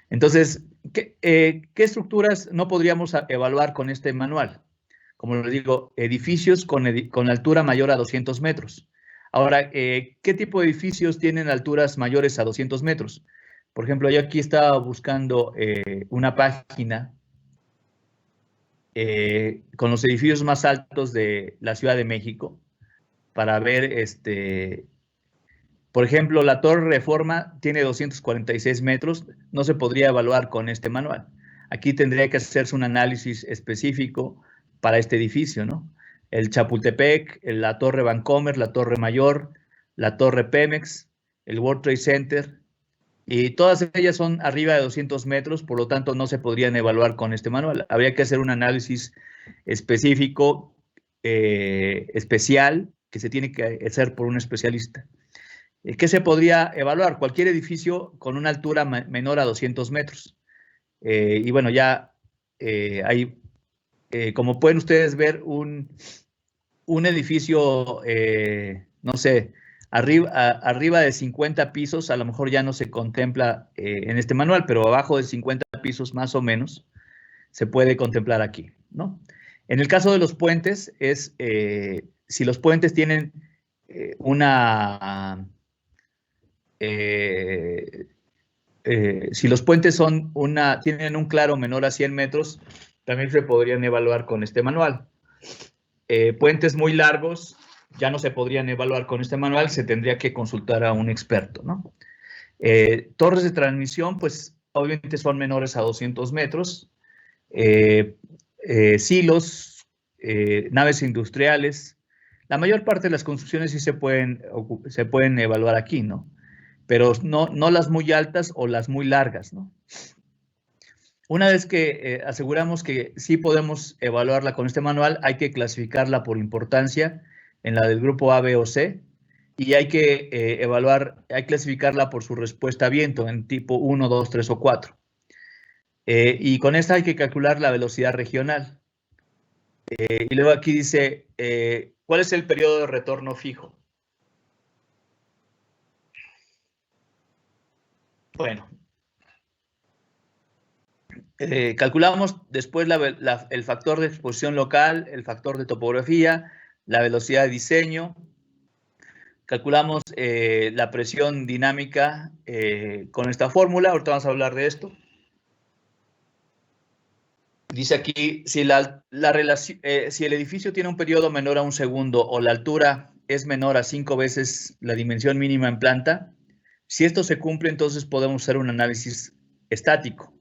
Entonces, ¿qué estructuras no podríamos evaluar con este manual? Como les digo, edificios con altura mayor a 200 metros. Ahora, ¿qué tipo de edificios tienen alturas mayores a 200 metros? Por ejemplo, yo aquí estaba buscando una página con los edificios más altos de la Ciudad de México para ver, por ejemplo, la Torre Reforma tiene 246 metros, no se podría evaluar con este manual. Aquí tendría que hacerse un análisis específico para este edificio, ¿no? El Chapultepec, la Torre Vancomer, la Torre Mayor, la Torre Pemex, el World Trade Center, y todas ellas son arriba de 200 metros, por lo tanto no se podrían evaluar con este manual. Habría que hacer un análisis específico, especial, que se tiene que hacer por un especialista. ¿Qué se podría evaluar? Cualquier edificio con una altura menor a 200 metros. Y bueno, ya hay, como pueden ustedes ver, un edificio, no sé, arriba de 50 pisos, a lo mejor ya no se contempla en este manual, pero abajo de 50 pisos más o menos se puede contemplar aquí, ¿no? En el caso de los puentes, si los puentes tienen si los puentes tienen un claro menor a 100 metros, también se podrían evaluar con este manual. Puentes muy largos ya no se podrían evaluar con este manual, se tendría que consultar a un experto, ¿no? Torres de transmisión, pues obviamente son menores a 200 metros. Silos, naves industriales. La mayor parte de las construcciones sí se pueden evaluar aquí, ¿no? Pero no las muy altas o las muy largas, ¿no? Una vez que aseguramos que sí podemos evaluarla con este manual, hay que clasificarla por importancia en la del grupo A, B o C, y hay que clasificarla por su respuesta a viento en tipo 1, 2, 3 o 4. Y con esta hay que calcular la velocidad regional. Y luego aquí dice, ¿cuál es el periodo de retorno fijo? Bueno, calculamos después el factor de exposición local, el factor de topografía, la velocidad de diseño. Calculamos la presión dinámica con esta fórmula. Ahorita vamos a hablar de esto. Dice aquí, si el edificio tiene un periodo menor a un segundo o la altura es menor a 5 veces la dimensión mínima en planta, si esto se cumple, entonces podemos hacer un análisis estático.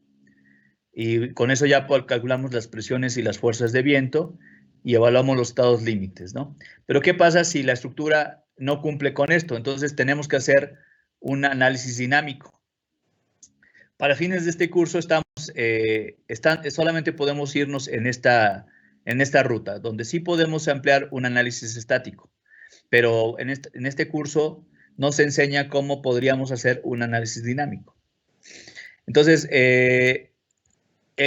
Y con eso ya calculamos las presiones y las fuerzas de viento y evaluamos los estados límites, ¿no? Pero ¿qué pasa si la estructura no cumple con esto? Entonces tenemos que hacer un análisis dinámico. Para fines de este curso solamente podemos irnos en esta ruta, donde sí podemos ampliar un análisis estático, pero en este curso no se enseña cómo podríamos hacer un análisis dinámico. Entonces, el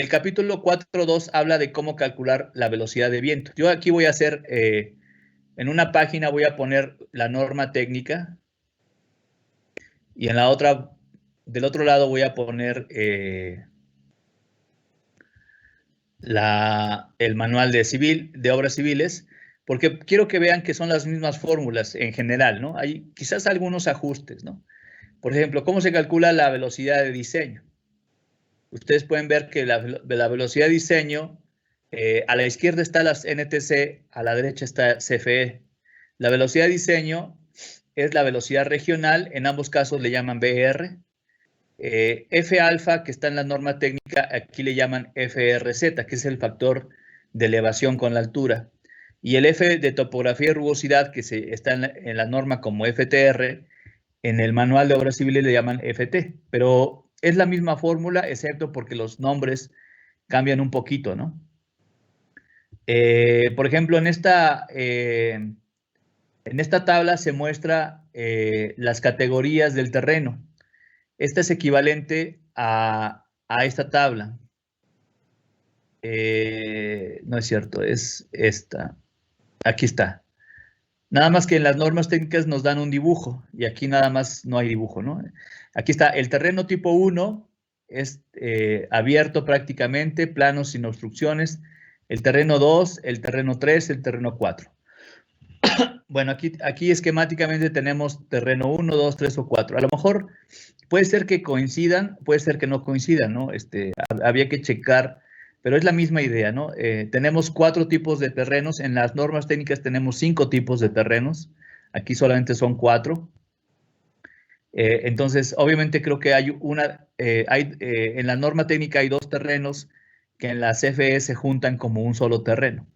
capítulo 4.2 habla de cómo calcular la velocidad de viento. Yo aquí voy a hacer, en una página voy a poner la norma técnica y en la otra, del otro lado voy a poner el manual de obras civiles, porque quiero que vean que son las mismas fórmulas en general, ¿no? Hay quizás algunos ajustes, ¿no? Por ejemplo, ¿cómo se calcula la velocidad de diseño? Ustedes pueden ver que la velocidad de diseño, a la izquierda está la NTC, a la derecha está CFE. La velocidad de diseño es la velocidad regional, en ambos casos le llaman BR. F alfa, que está en la norma técnica, aquí le llaman FRZ, que es el factor de elevación con la altura. Y el F de topografía y rugosidad, que está en la norma como FTR, en el manual de obras civiles le llaman FT, pero es la misma fórmula, excepto porque los nombres cambian un poquito, ¿no? Por ejemplo, en esta En esta tabla se muestra las categorías del terreno. Esta es equivalente a esta tabla. No es cierto, es esta. Aquí está. Nada más que en las normas técnicas nos dan un dibujo y aquí nada más no hay dibujo, ¿no? Aquí está, el terreno tipo 1 es abierto prácticamente, plano sin obstrucciones. El terreno 2, el terreno 3, el terreno 4. Bueno, aquí esquemáticamente tenemos terreno 1, 2, 3 o 4. A lo mejor puede ser que coincidan, puede ser que no coincidan, ¿no? Había que checar, pero es la misma idea, ¿no? Tenemos 4 tipos de terrenos, en las normas técnicas tenemos 5 tipos de terrenos, aquí solamente son 4. Entonces, obviamente creo que hay en la norma técnica hay 2 terrenos que en la CFE se juntan como un solo terreno.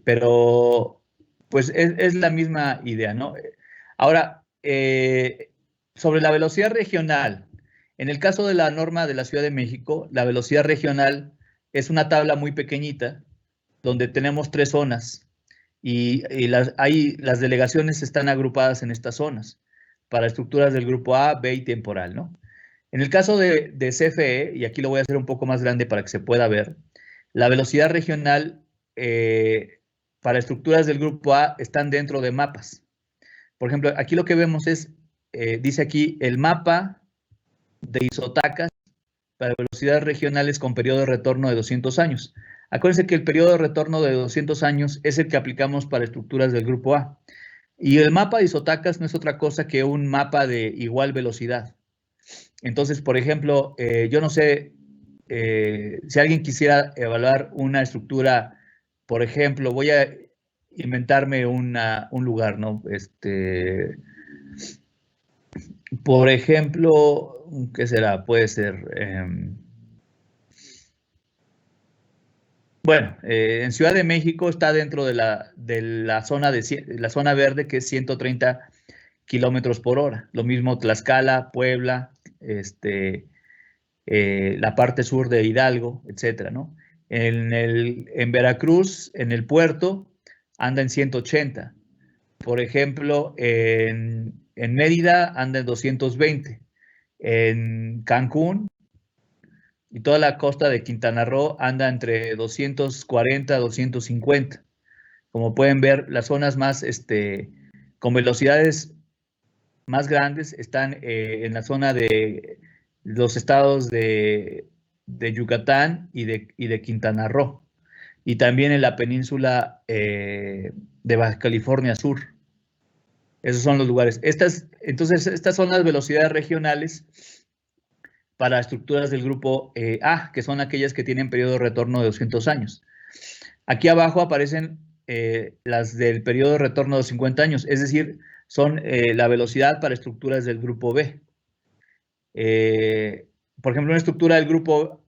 Pero pues es la misma idea, ¿no? Ahora, sobre la velocidad regional, en el caso de la norma de la Ciudad de México, la velocidad regional es una tabla muy pequeñita donde tenemos 3 zonas y las delegaciones están agrupadas en estas zonas para estructuras del grupo A, B y temporal, ¿no? En el caso de CFE, y aquí lo voy a hacer un poco más grande para que se pueda ver, la velocidad regional para estructuras del grupo A están dentro de mapas. Por ejemplo, aquí lo que vemos es, dice aquí, el mapa de isotacas para velocidades regionales con periodo de retorno de 200 años. Acuérdense que el periodo de retorno de 200 años es el que aplicamos para estructuras del grupo A. Y el mapa de isotacas no es otra cosa que un mapa de igual velocidad. Entonces, por ejemplo, yo no sé si alguien quisiera evaluar una estructura, por ejemplo, voy a inventarme un lugar, ¿no? Por ejemplo, ¿qué será? Puede ser, bueno, en Ciudad de México está dentro de la zona verde, que es 130 kilómetros por hora. Lo mismo Tlaxcala, Puebla, la parte sur de Hidalgo, etcétera, ¿no? En Veracruz, en el puerto, anda en 180. Por ejemplo, en Mérida anda en 220. En Cancún y toda la costa de Quintana Roo anda entre 240 a 250. Como pueden ver, las zonas más, con velocidades más grandes están en la zona de los estados de Yucatán y de Quintana Roo, y también en la península de Baja California Sur. Esos son los lugares. Entonces, estas son las velocidades regionales para estructuras del grupo A, que son aquellas que tienen periodo de retorno de 200 años. Aquí abajo aparecen las del periodo de retorno de 50 años, es decir, son la velocidad para estructuras del grupo B. Por ejemplo, una estructura del grupo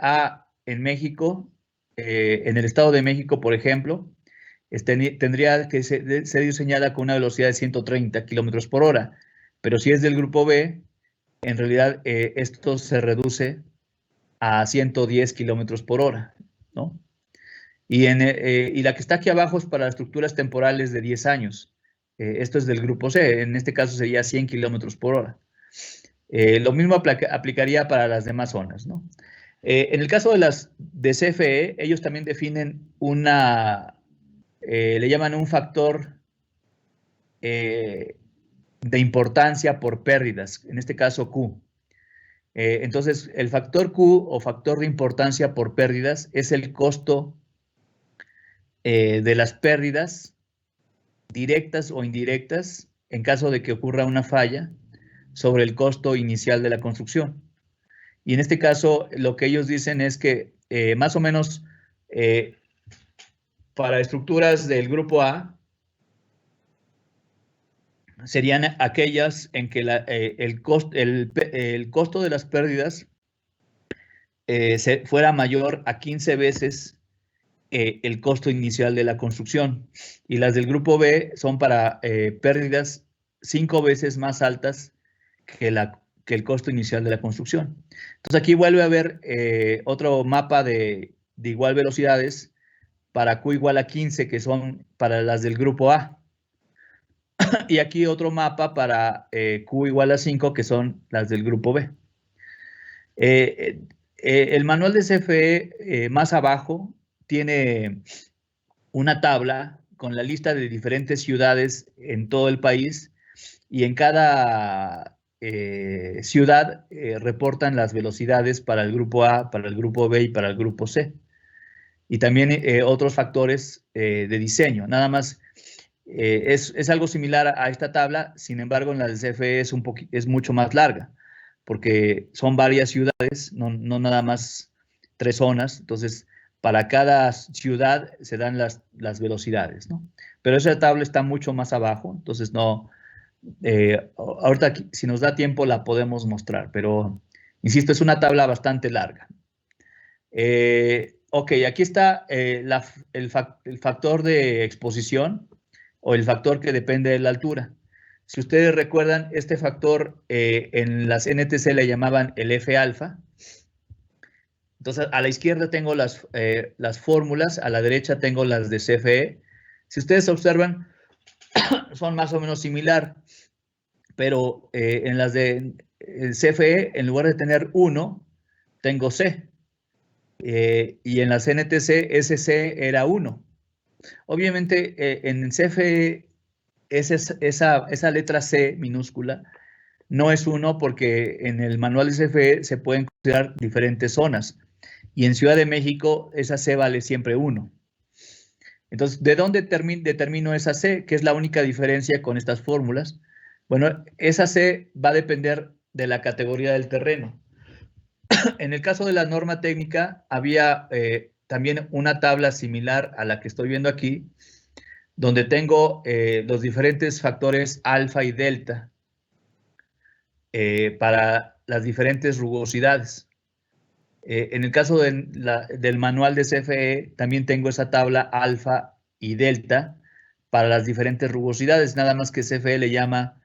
A en México, en el Estado de México, por ejemplo, tendría que ser diseñada con una velocidad de 130 kilómetros por hora, pero si es del grupo B, en realidad esto se reduce a 110 kilómetros por hora, ¿no? Y la que está aquí abajo es para estructuras temporales de 10 años. Esto es del grupo C, en este caso sería 100 kilómetros por hora. Lo mismo aplicaría para las demás zonas, ¿no? En el caso de CFE, ellos también definen le llaman un factor de importancia por pérdidas, en este caso Q. Entonces, el factor Q o factor de importancia por pérdidas es el costo de las pérdidas directas o indirectas en caso de que ocurra una falla sobre el costo inicial de la construcción. Y en este caso, lo que ellos dicen es que más o menos para estructuras del grupo A serían aquellas en que el costo de las pérdidas fuera mayor a 15 veces el costo inicial de la construcción. Y las del grupo B son para pérdidas 5 veces más altas que el costo inicial de la construcción. Entonces aquí vuelve a haber otro mapa de igual velocidades para Q igual a 15, que son para las del grupo A. Y aquí otro mapa para Q igual a 5, que son las del grupo B. El manual de CFE más abajo tiene una tabla con la lista de diferentes ciudades en todo el país, y en cada ciudad reportan las velocidades para el grupo A, para el grupo B y para el grupo C. Y también otros factores de diseño. Nada más es algo similar a esta tabla, sin embargo en la del CFE es mucho más larga, porque son varias ciudades, no nada más 3 zonas. Entonces, para cada ciudad se dan las velocidades, ¿no? Pero esa tabla está mucho más abajo, entonces no, ahorita si nos da tiempo la podemos mostrar, pero insisto, es una tabla bastante larga. Ok, aquí está el factor de exposición, o el factor que depende de la altura. Si ustedes recuerdan, este factor en las NTC le llamaban el F alfa. Entonces, a la izquierda tengo las fórmulas, a la derecha tengo las de CFE. Si ustedes observan, son más o menos similar, pero en las de CFE, en lugar de tener 1, tengo C. Y en las NTC, ese C era 1. Obviamente, en CFE, esa letra C minúscula no es 1, porque en el manual de CFE se pueden considerar diferentes zonas. Y en Ciudad de México, esa C vale siempre 1. Entonces, ¿de dónde determino esa C? ¿Qué es la única diferencia con estas fórmulas? Bueno, esa C va a depender de la categoría del terreno. En el caso de la norma técnica, había también una tabla similar a la que estoy viendo aquí, donde tengo los diferentes factores alfa y delta para las diferentes rugosidades. En el caso del manual de CFE, también tengo esa tabla alfa y delta para las diferentes rugosidades, nada más que CFE le llama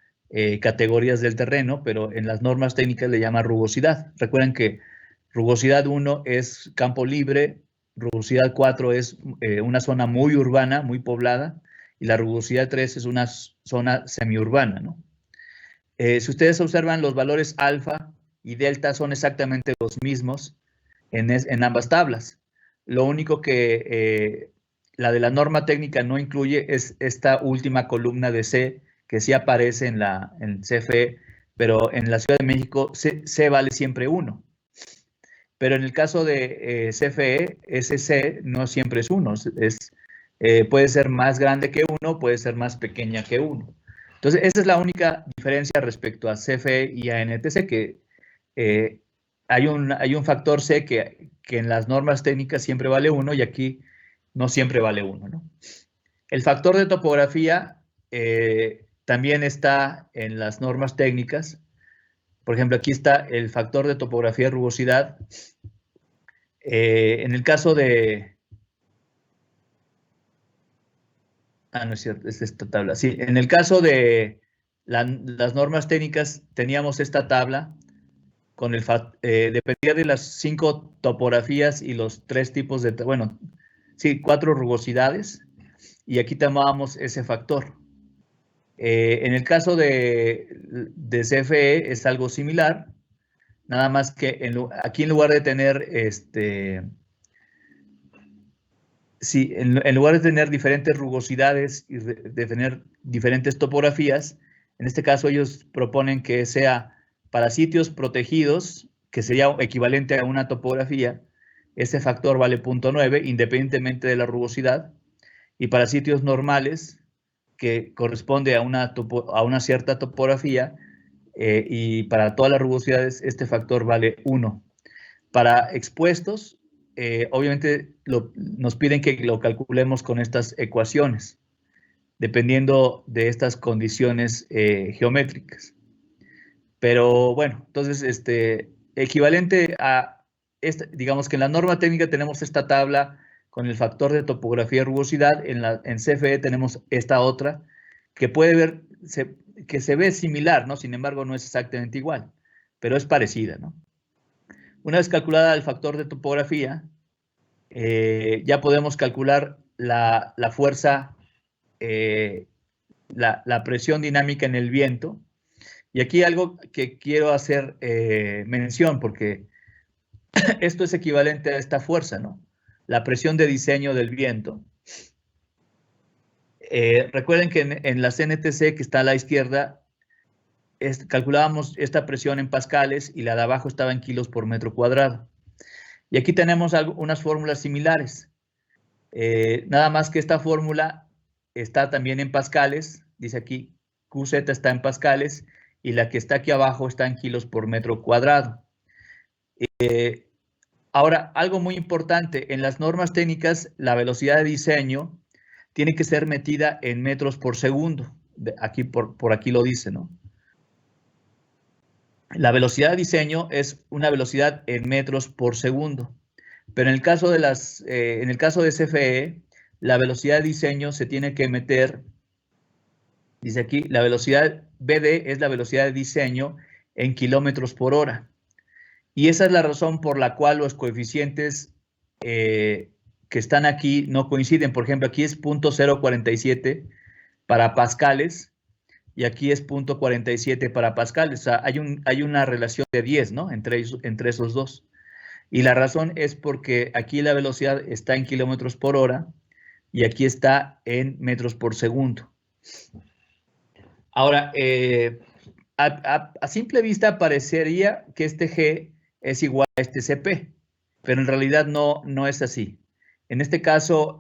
categorías del terreno, pero en las normas técnicas le llama rugosidad. Recuerden que rugosidad 1 es campo libre, rugosidad 4 es una zona muy urbana, muy poblada, y la rugosidad 3 es una zona semiurbana, ¿no? Si ustedes observan, los valores alfa y delta son exactamente los mismos en ambas tablas. Lo único que la de la norma técnica no incluye es esta última columna de C, que sí aparece en CFE, pero en la Ciudad de México C vale siempre 1. Pero en el caso de CFE, ese C no siempre es 1. Puede ser más grande que 1, puede ser más pequeña que 1. Entonces, esa es la única diferencia respecto a CFE y a NTC, que hay un factor C que en las normas técnicas siempre vale 1 y aquí no siempre vale 1, ¿no? El factor de topografía también está en las normas técnicas. Por ejemplo, aquí está el factor de topografía y rugosidad. En el caso de... no es cierto, es esta tabla. Sí, en el caso de las normas técnicas teníamos esta tabla con dependía de las 5 topografías y los 3 tipos de, bueno, sí, 4 rugosidades, y aquí tomábamos ese factor. En el caso de CFE es algo similar, nada más que aquí en lugar de tener sí, en lugar de tener diferentes rugosidades y de tener diferentes topografías, en este caso ellos proponen que sea para sitios protegidos, que sería equivalente a una topografía, ese factor vale 0.9 independientemente de la rugosidad, y para sitios normales, que corresponde a una cierta topografía, y para todas las rugosidades este factor vale 1. Para expuestos, obviamente nos piden que lo calculemos con estas ecuaciones, dependiendo de estas condiciones geométricas. Pero bueno, entonces, equivalente a, digamos que en la norma técnica tenemos esta tabla con el factor de topografía y rugosidad, en CFE tenemos esta otra, que que se ve similar, ¿no? Sin embargo, no es exactamente igual, pero es parecida, ¿no? Una vez calculada el factor de topografía, ya podemos calcular la fuerza, la presión dinámica en el viento. Y aquí algo que quiero hacer mención, porque esto es equivalente a esta fuerza, ¿no? La presión de diseño del viento. Recuerden que en la CNTC, que está a la izquierda, calculábamos esta presión en pascales y la de abajo estaba en kilos por metro cuadrado. Y aquí tenemos unas fórmulas similares. Nada más que esta fórmula está también en pascales, dice aquí, QZ está en pascales, y la que está aquí abajo está en kilos por metro cuadrado. Ahora, algo muy importante, en las normas técnicas, la velocidad de diseño tiene que ser metida en metros por segundo. Aquí, por aquí lo dice, ¿no? La velocidad de diseño es una velocidad en metros por segundo. Pero en el caso de en el caso de CFE, la velocidad de diseño se tiene que meter, dice aquí, la velocidad BD es la velocidad de diseño en kilómetros por hora. Y esa es la razón por la cual los coeficientes que están aquí no coinciden. Por ejemplo, aquí es 0.047 para pascales y aquí es 0.47 para pascales. O sea, hay una relación de 10, ¿no? Entre esos dos. Y la razón es porque aquí la velocidad está en kilómetros por hora y aquí está en metros por segundo. Ahora, a simple vista parecería que este G es igual a este CP, pero en realidad no es así. En este caso,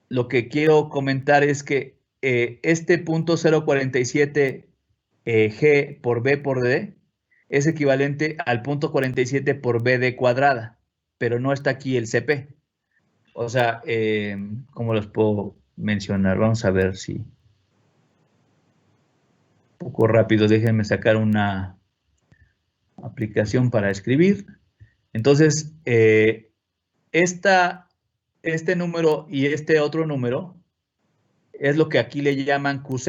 lo que quiero comentar es que este 0.047 G por B por D es equivalente al 0.47 por BD cuadrada, pero no está aquí el CP. O sea, ¿cómo los puedo mencionar? Vamos a ver si... Un poco rápido, déjenme sacar una aplicación para escribir. Entonces, este número y este otro número es lo que aquí le llaman QZ.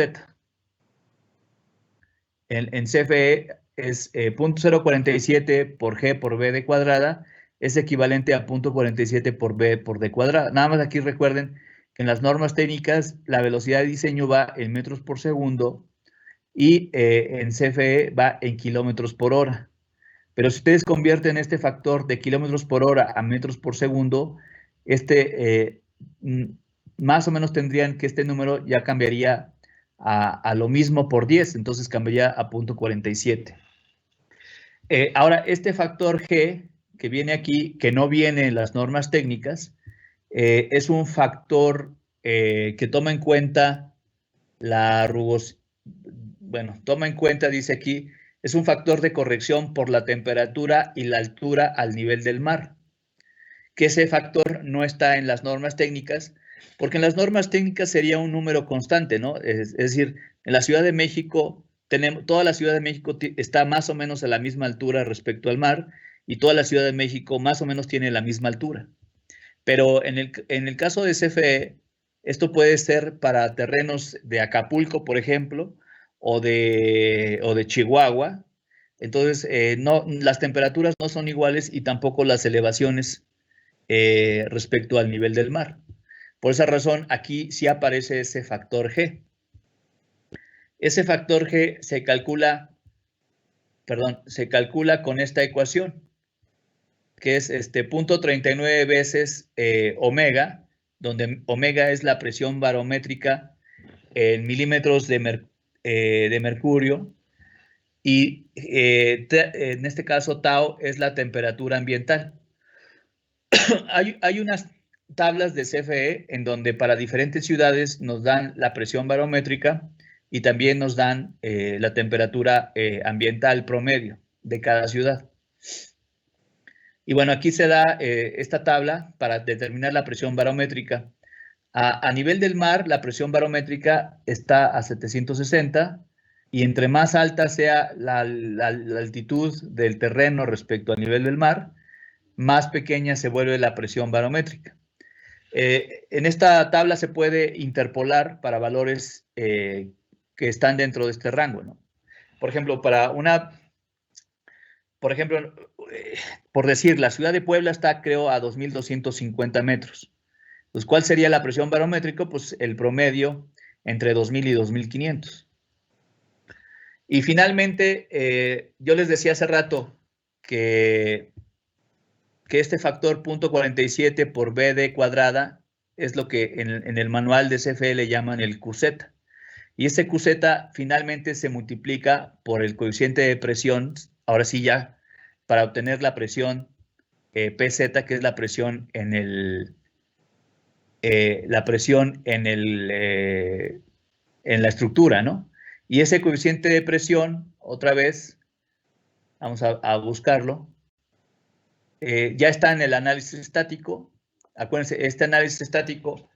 En CFE es 0.047 por G por B de cuadrada, es equivalente a 0.47 por B por D cuadrada. Nada más aquí recuerden que en las normas técnicas la velocidad de diseño va en metros por segundo y en CFE va en kilómetros por hora. Pero si ustedes convierten este factor de kilómetros por hora a metros por segundo, más o menos tendrían que este número ya cambiaría a lo mismo por 10, entonces cambiaría a 0.47. Ahora, este factor G que viene aquí, que no viene en las normas técnicas, es un factor que toma en cuenta la rugosidad. Bueno, toma en cuenta, dice aquí, es un factor de corrección por la temperatura y la altura al nivel del mar. Que ese factor no está en las normas técnicas, porque en las normas técnicas sería un número constante, ¿no? Es decir, en la Ciudad de México, toda la Ciudad de México está más o menos a la misma altura respecto al mar, y toda la Ciudad de México más o menos tiene la misma altura. Pero en el caso de CFE, esto puede ser para terrenos de Acapulco, por ejemplo, o de Chihuahua. Entonces, las temperaturas no son iguales y tampoco las elevaciones respecto al nivel del mar. Por esa razón, aquí sí aparece ese factor G. Ese factor G se calcula con esta ecuación, que es 0.39 veces omega, donde omega es la presión barométrica en milímetros de mercurio, y en este caso tau es la temperatura ambiental. Hay unas tablas de CFE en donde para diferentes ciudades nos dan la presión barométrica y también nos dan la temperatura ambiental promedio de cada ciudad. Y bueno, aquí se da esta tabla para determinar la presión barométrica. A nivel del mar, la presión barométrica está a 760 y entre más alta sea la altitud del terreno respecto al nivel del mar, más pequeña se vuelve la presión barométrica. En esta tabla se puede interpolar para valores que están dentro de este rango, ¿no? Por ejemplo, para por ejemplo, por decir, la ciudad de Puebla está, creo, a 2.250 metros. Pues, ¿cuál sería la presión barométrica? Pues el promedio entre 2.000 y 2.500. Y finalmente, yo les decía hace rato que este factor 0.47 por BD cuadrada es lo que en el manual de CFE le llaman el QZ. Y ese QZ finalmente se multiplica por el coeficiente de presión, ahora sí ya, para obtener la presión PZ, que es la presión en en la estructura, ¿no? Y ese coeficiente de presión, otra vez, vamos a buscarlo, ya está en el análisis estático. Acuérdense, este análisis estático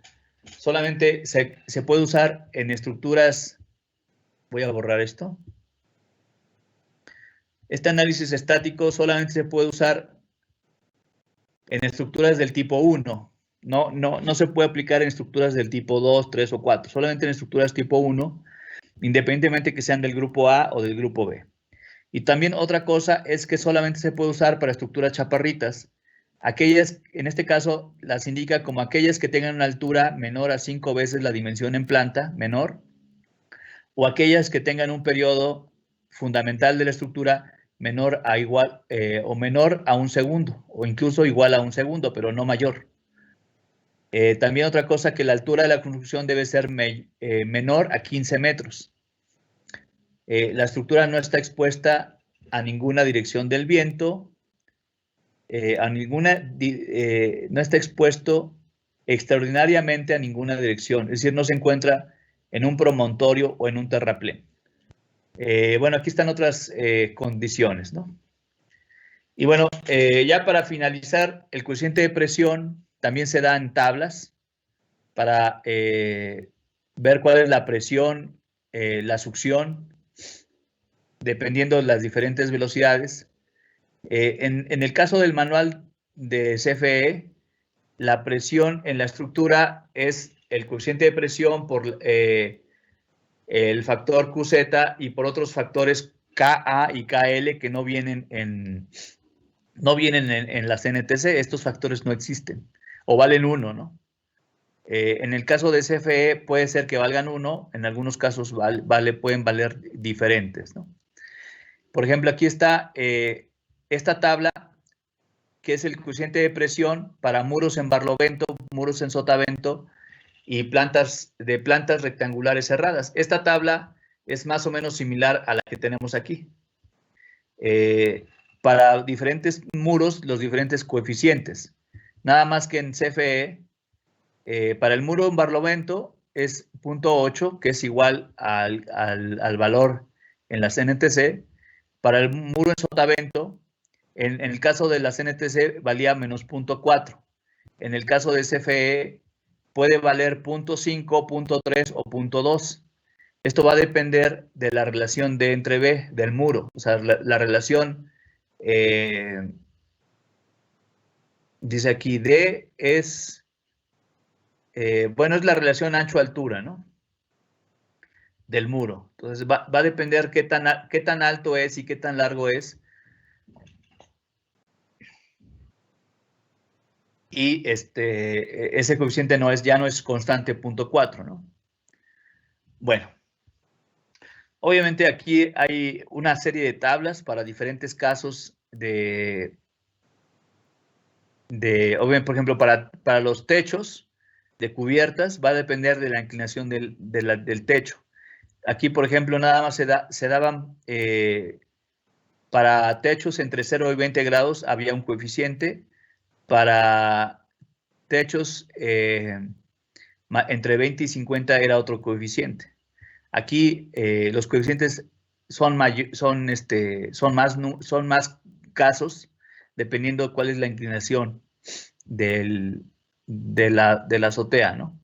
solamente se puede usar en estructuras. Voy a borrar esto. Este análisis estático solamente se puede usar en estructuras del tipo 1. No se puede aplicar en estructuras del tipo 2, 3 o 4. Solamente en estructuras tipo 1, independientemente que sean del grupo A o del grupo B. Y también otra cosa es que solamente se puede usar para estructuras chaparritas. Aquellas, en este caso, las indica como aquellas que tengan una altura menor a 5 veces la dimensión en planta, menor, o aquellas que tengan un periodo fundamental de la estructura menor a igual o menor a 1 segundo, o incluso igual a 1 segundo, pero no mayor. También otra cosa, que la altura de la construcción debe ser menor a 15 metros. La estructura no está expuesta a ninguna dirección del viento, no está expuesto extraordinariamente a ninguna dirección, es decir, no se encuentra en un promontorio o en un terraplén. Bueno, aquí están otras condiciones, ¿no? Y bueno, ya para finalizar, el coeficiente de presión también se da en tablas para ver cuál es la presión, la succión, dependiendo de las diferentes velocidades. En el caso del manual de CFE, la presión en la estructura es el coeficiente de presión por el factor QZ y por otros factores KA y KL que no vienen en las NTC. Estos factores no existen o valen 1, ¿no? En el caso de CFE puede ser que valgan 1, en algunos casos pueden valer diferentes, ¿no? Por ejemplo, aquí está esta tabla, que es el coeficiente de presión para muros en barlovento, muros en sotavento y plantas rectangulares cerradas. Esta tabla es más o menos similar a la que tenemos aquí. Para diferentes muros, los diferentes coeficientes. Nada más que en CFE, para el muro en barlovento es 0.8, que es igual al valor en las NTC. Para el muro en sotavento, en el caso de las NTC valía menos 0.4. En el caso de CFE puede valer 0.5, 0.3 o 0.2. Esto va a depender de la relación D entre B del muro. O sea, la relación, dice aquí, D es, bueno, es la relación ancho-altura, ¿no? Del muro. Entonces va a depender qué tan alto es y qué tan largo es. Y ese coeficiente ya no es constante 0.4, ¿no? Bueno, obviamente aquí hay una serie de tablas para diferentes casos obviamente, por ejemplo, para los techos de cubiertas va a depender de la inclinación del techo. Aquí, por ejemplo, nada más se daban para techos entre 0 y 20 grados había un coeficiente. Para techos entre 20 y 50 era otro coeficiente. Aquí los coeficientes son más casos dependiendo de cuál es la inclinación de la azotea, ¿no?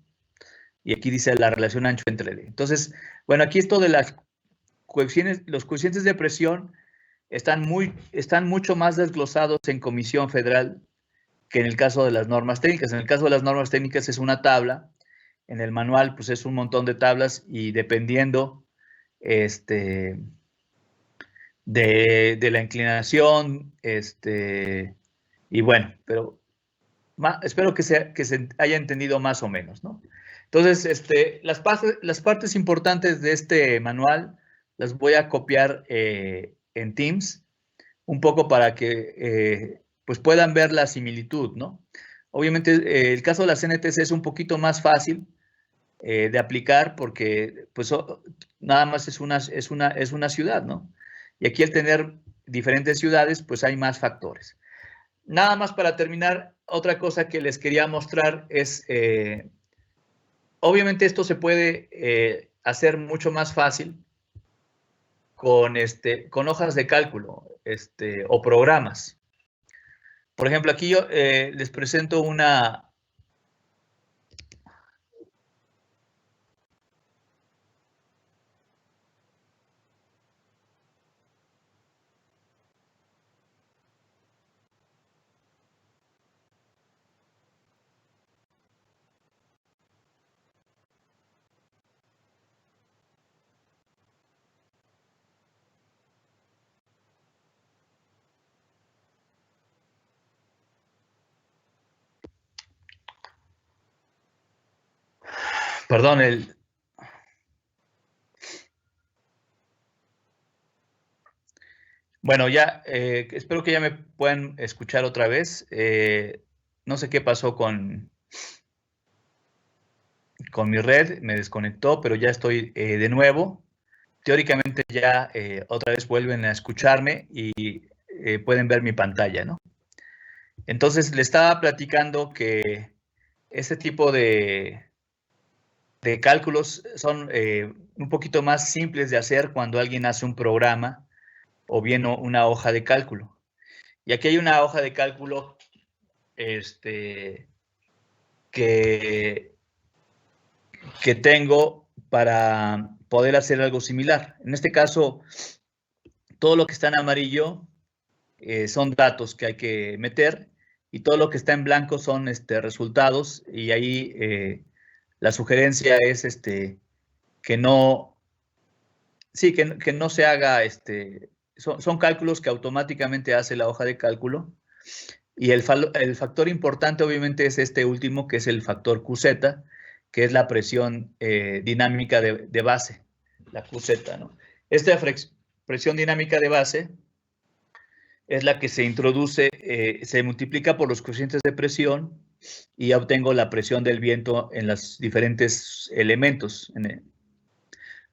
Y aquí dice la relación ancho entre D. Entonces, bueno, aquí esto de los coeficientes de presión están mucho más desglosados en Comisión Federal que en el caso de las normas técnicas. En el caso de las normas técnicas es una tabla, en el manual pues es un montón de tablas y dependiendo de la inclinación, y bueno, pero espero que se haya entendido más o menos, ¿no? Entonces, las partes importantes de este manual las voy a copiar en Teams, un poco para que pues puedan ver la similitud, ¿no? Obviamente, el caso de la CNTC es un poquito más fácil de aplicar porque pues nada más es una ciudad, ¿no? Y aquí al tener diferentes ciudades, pues hay más factores. Nada más para terminar, otra cosa que les quería mostrar es, obviamente esto se puede hacer mucho más fácil con hojas de cálculo o programas. Por ejemplo, aquí yo les presento una. Perdón, bueno, ya, espero que ya me puedan escuchar otra vez. No sé qué pasó con mi red, me desconectó, pero ya estoy de nuevo. Teóricamente ya otra vez vuelven a escucharme y pueden ver mi pantalla, ¿no? Entonces, le estaba platicando que este tipo de cálculos son un poquito más simples de hacer cuando alguien hace un programa o bien una hoja de cálculo. Y aquí hay una hoja de cálculo que, que tengo para poder hacer algo similar. En este caso, todo lo que está en amarillo son datos que hay que meter y todo lo que está en blanco son resultados y ahí la sugerencia es que no, sí, que no se haga, son cálculos que automáticamente hace la hoja de cálculo y el factor importante obviamente es este último que es el factor QZ, que es la presión dinámica de base, la QZ, ¿no? Esta presión dinámica de base es la que se introduce, se multiplica por los coeficientes de presión y obtengo la presión del viento en los diferentes elementos.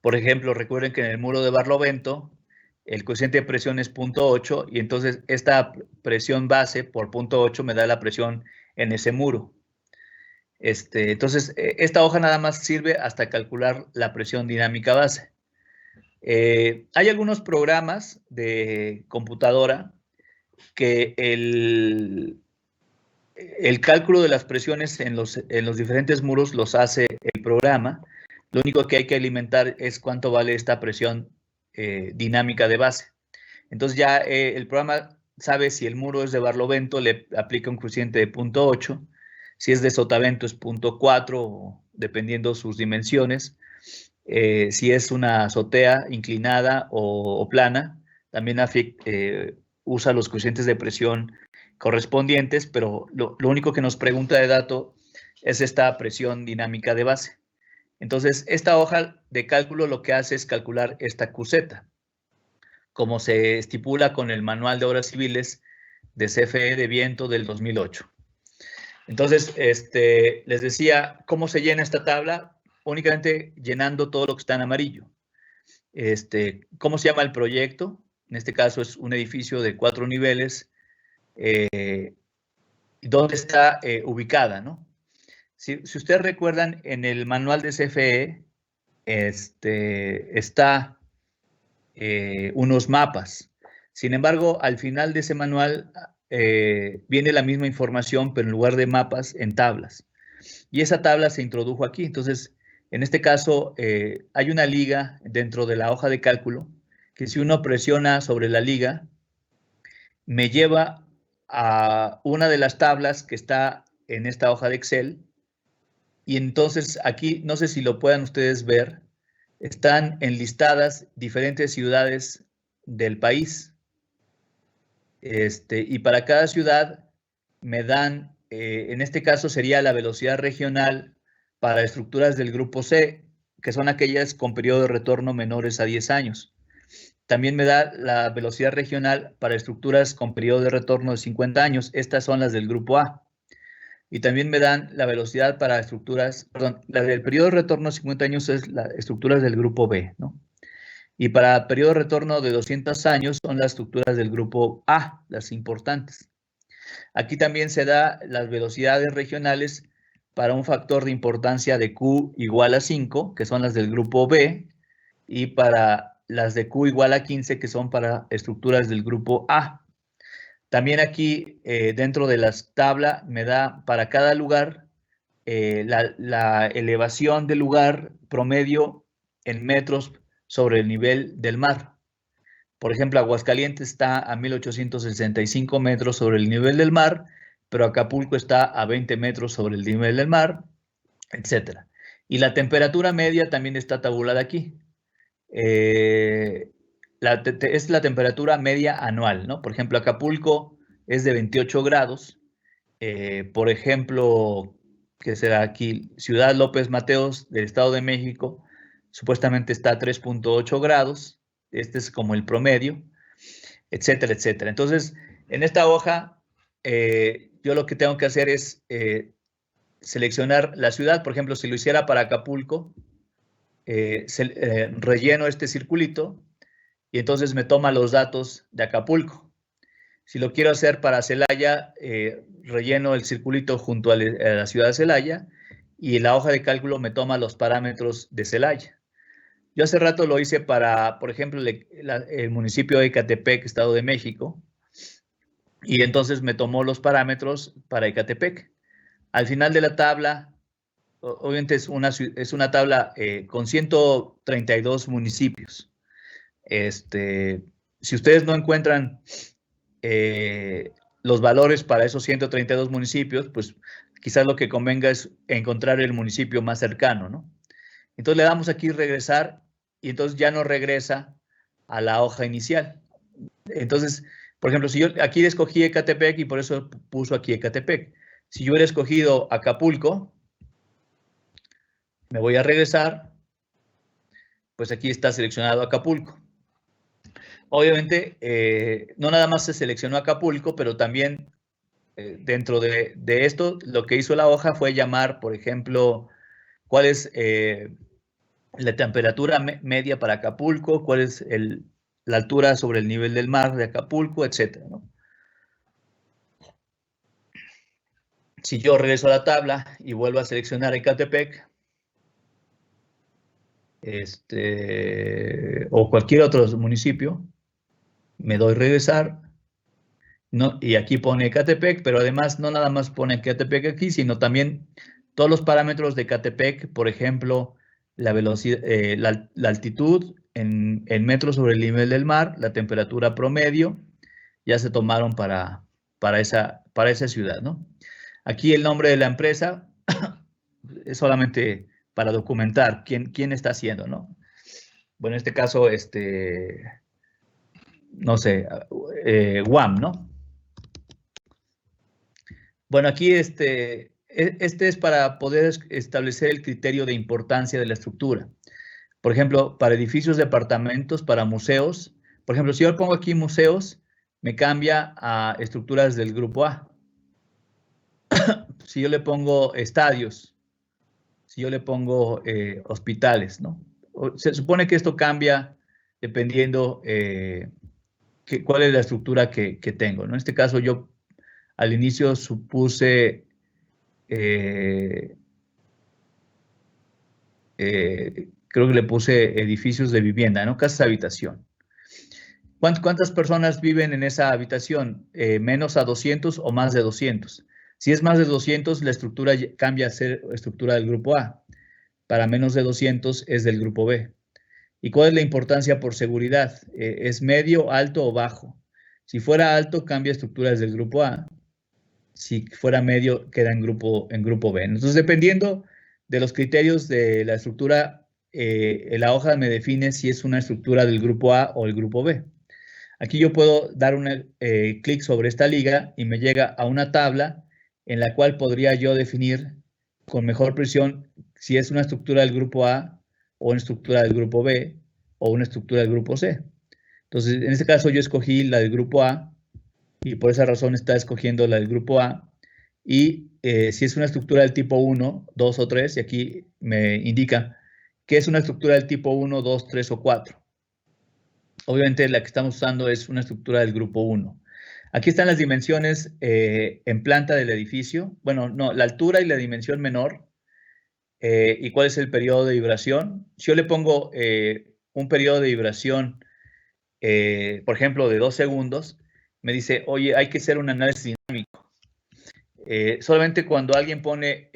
Por ejemplo, recuerden que en el muro de Barlovento el coeficiente de presión es 0.8 y entonces esta presión base por 0.8 me da la presión en ese muro. Entonces, esta hoja nada más sirve hasta calcular la presión dinámica base. Hay algunos programas de computadora que el cálculo de las presiones en los diferentes muros los hace el programa. Lo único que hay que alimentar es cuánto vale esta presión dinámica de base. Entonces ya el programa sabe si el muro es de Barlovento, le aplica un coeficiente de 0.8, si es de Sotavento es 0.4, dependiendo sus dimensiones. Si es una azotea inclinada o plana, también usa los coeficientes de presión correspondientes, pero lo único que nos pregunta de dato es esta presión dinámica de base. Entonces, esta hoja de cálculo lo que hace es calcular esta QZ, como se estipula con el Manual de Obras Civiles de CFE de Viento del 2008. Entonces, les decía, ¿cómo se llena esta tabla? Únicamente llenando todo lo que está en amarillo. ¿Cómo se llama el proyecto? En este caso es un edificio de 4 niveles. ¿Dónde está ubicada, no? Si ustedes recuerdan, en el manual de CFE está unos mapas. Sin embargo, al final de ese manual viene la misma información, pero en lugar de mapas, en tablas. Y esa tabla se introdujo aquí. Entonces, en este caso, hay una liga dentro de la hoja de cálculo que si uno presiona sobre la liga, me lleva a una de las tablas que está en esta hoja de Excel. Y entonces aquí, no sé si lo puedan ustedes ver, están enlistadas diferentes ciudades del país. Y para cada ciudad me dan, en este caso sería la velocidad regional para estructuras del grupo C, que son aquellas con periodo de retorno menores a 10 años. También me da la velocidad regional para estructuras con periodo de retorno de 50 años. Estas son las del grupo A. Y también me dan la velocidad para estructuras, perdón, la del periodo de retorno de 50 años es las estructuras del grupo B, ¿no? Y para periodo de retorno de 200 años son las estructuras del grupo A, las importantes. Aquí también se da las velocidades regionales para un factor de importancia de Q igual a 5, que son las del grupo B, y para las de Q igual a 15, que son para estructuras del grupo A. También aquí, dentro de la tabla, me da para cada lugar la elevación del lugar promedio en metros sobre el nivel del mar. Por ejemplo, Aguascalientes está a 1865 metros sobre el nivel del mar, pero Acapulco está a 20 metros sobre el nivel del mar, etc. Y la temperatura media también está tabulada aquí. Es la temperatura media anual, ¿no? Por ejemplo, Acapulco es de 28 grados. Por ejemplo, que será aquí, Ciudad López Mateos del Estado de México, supuestamente está a 3.8 grados. Este es como el promedio, etcétera, etcétera. Entonces, en esta hoja, yo lo que tengo que hacer es seleccionar la ciudad. Por ejemplo, si lo hiciera para Acapulco, relleno este circulito y entonces me toma los datos de Acapulco. Si lo quiero hacer para Celaya, relleno el circulito junto a la ciudad de Celaya y la hoja de cálculo me toma los parámetros de Celaya. Yo hace rato lo hice para, por ejemplo, el municipio de Ecatepec, Estado de México, y entonces me tomó los parámetros para Ecatepec. Al final de la tabla, obviamente es una tabla con 132 municipios. Si ustedes no encuentran los valores para esos 132 municipios, pues quizás lo que convenga es encontrar el municipio más cercano, ¿no? Entonces le damos aquí regresar y entonces ya no regresa a la hoja inicial. Entonces, por ejemplo, si yo aquí escogí Ecatepec y por eso puso aquí Ecatepec. Si yo hubiera escogido Acapulco, me voy a regresar, pues aquí está seleccionado Acapulco. Obviamente, no nada más se seleccionó Acapulco, pero también dentro de esto, lo que hizo la hoja fue llamar, por ejemplo, cuál es la temperatura media para Acapulco, cuál es la altura sobre el nivel del mar de Acapulco, etc., ¿no? Si yo regreso a la tabla y vuelvo a seleccionar Ecatepec, o cualquier otro municipio, me doy regresar, ¿no? Y aquí pone Ecatepec, pero además no nada más pone Ecatepec aquí, sino también todos los parámetros de Ecatepec, por ejemplo, la velocidad, la altitud en metros sobre el nivel del mar, la temperatura promedio, ya se tomaron para esa ciudad, ¿no? Aquí el nombre de la empresa es solamente para documentar quién está haciendo, ¿no? Bueno, en este caso, no sé, WAM, ¿no? Bueno, aquí este es para poder establecer el criterio de importancia de la estructura. Por ejemplo, para edificios, departamentos, para museos. Por ejemplo, si yo pongo aquí museos, me cambia a estructuras del grupo A. Si yo le pongo estadios, si yo le pongo hospitales, ¿no? Se supone que esto cambia dependiendo cuál es la estructura que tengo, ¿no? En este caso yo al inicio supuse creo que le puse edificios de vivienda, ¿no? Casas de habitación. ¿Cuántas personas viven en esa habitación? ¿Menos a 200 o más de 200? Si es más de 200, la estructura cambia a ser estructura del grupo A. Para menos de 200 es del grupo B. ¿Y cuál es la importancia por seguridad? ¿Es medio, alto o bajo? Si fuera alto, cambia estructuras del grupo A. Si fuera medio, queda en grupo B. Entonces, dependiendo de los criterios de la estructura, la hoja me define si es una estructura del grupo A o el grupo B. Aquí yo puedo dar un clic sobre esta liga y me llega a una tabla en la cual podría yo definir con mejor precisión si es una estructura del grupo A o una estructura del grupo B o una estructura del grupo C. Entonces, en este caso yo escogí la del grupo A y por esa razón está escogiendo la del grupo A. Y si es una estructura del tipo 1, 2 o 3, y aquí me indica que es una estructura del tipo 1, 2, 3 o 4. Obviamente la que estamos usando es una estructura del grupo 1. Aquí están las dimensiones en planta del edificio. Bueno, no, la altura y la dimensión menor. ¿Y cuál es el periodo de vibración? Si yo le pongo un periodo de vibración, por ejemplo, de 2 segundos, me dice, oye, hay que hacer un análisis dinámico. Solamente cuando alguien pone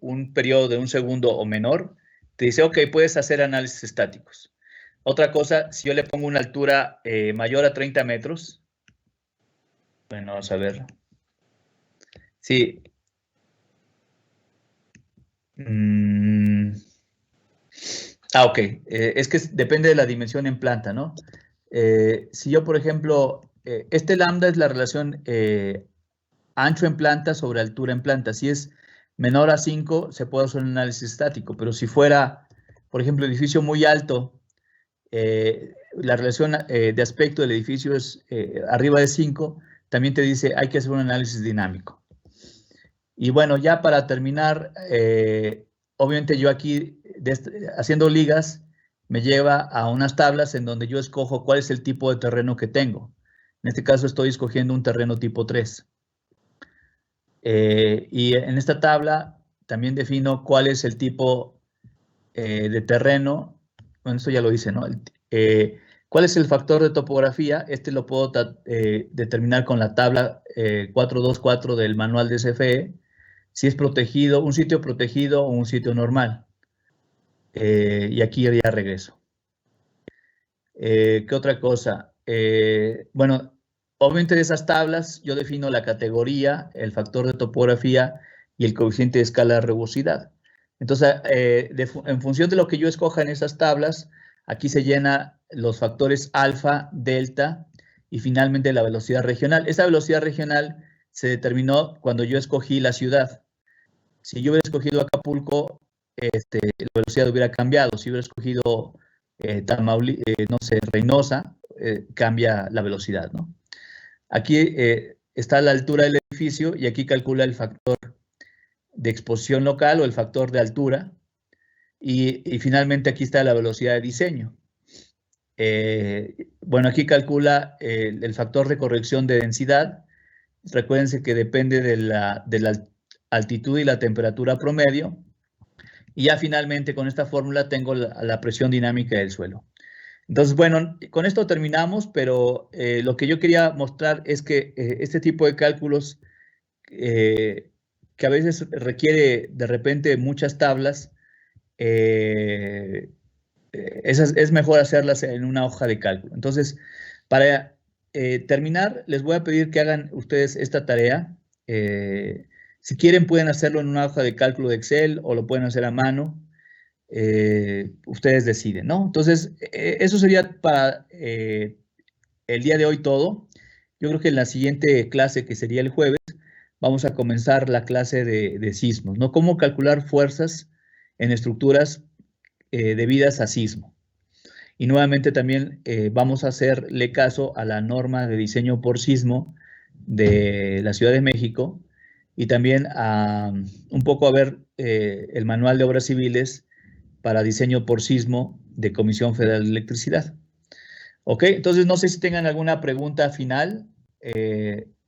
un periodo de 1 segundo o menor, te dice, ok, puedes hacer análisis estáticos. Otra cosa, si yo le pongo una altura mayor a 30 metros, bueno, vamos a ver. Sí. Ok. Es que depende de la dimensión en planta, ¿no? Si yo, por ejemplo, este lambda es la relación ancho en planta sobre altura en planta. Si es menor a 5, se puede hacer un análisis estático, pero si fuera, por ejemplo, edificio muy alto, la relación de aspecto del edificio es arriba de 5, también te dice hay que hacer un análisis dinámico. Y bueno, ya para terminar, obviamente yo aquí haciendo ligas me lleva a unas tablas en donde yo escojo cuál es el tipo de terreno que tengo. En este caso estoy escogiendo un terreno tipo 3. Y en esta tabla también defino cuál es el tipo de terreno. Bueno, esto ya lo hice, ¿no? ¿Cuál es el factor de topografía? Este lo puedo determinar con la tabla 424 del manual de CFE. Si es protegido, un sitio protegido o un sitio normal. Y aquí ya regreso. ¿Qué otra cosa? Bueno, obviamente de esas tablas yo defino la categoría, el factor de topografía y el coeficiente de escala de rugosidad. Entonces, en función de lo que yo escoja en esas tablas, aquí se llena los factores alfa, delta y finalmente la velocidad regional. Esa velocidad regional se determinó cuando yo escogí la ciudad. Si yo hubiera escogido Acapulco, la velocidad hubiera cambiado. Si hubiera escogido no sé, Reynosa, cambia la velocidad, ¿no? Aquí está la altura del edificio y aquí calcula el factor de exposición local o el factor de altura. Y finalmente aquí está la velocidad de diseño. Bueno, aquí calcula el factor de corrección de densidad. Recuérdense que depende de la altitud y la temperatura promedio. Y ya finalmente con esta fórmula tengo la presión dinámica del suelo. Entonces, bueno, con esto terminamos, pero lo que yo quería mostrar es que este tipo de cálculos que a veces requiere de repente muchas tablas, es mejor hacerlas en una hoja de cálculo. Entonces, para terminar, les voy a pedir que hagan ustedes esta tarea. Si quieren, pueden hacerlo en una hoja de cálculo de Excel o lo pueden hacer a mano. Ustedes deciden, ¿no? Entonces, eso sería para el día de hoy todo. Yo creo que en la siguiente clase, que sería el jueves, vamos a comenzar la clase de sismos, ¿no? Cómo calcular fuerzas en estructuras debidas a sismo. Y nuevamente también vamos a hacerle caso a la norma de diseño por sismo de la Ciudad de México y también un poco a ver el manual de obras civiles para diseño por sismo de Comisión Federal de Electricidad. Ok, entonces no sé si tengan alguna pregunta final.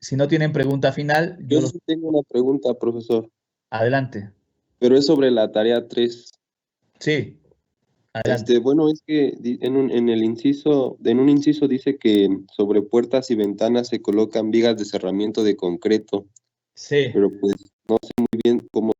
Si no tienen pregunta final, yo sí tengo una pregunta, profesor. Adelante. Pero es sobre la tarea 3. Sí, adelante. Bueno, es que en un inciso dice que sobre puertas y ventanas se colocan vigas de cerramiento de concreto. Sí. Pero pues no sé muy bien cómo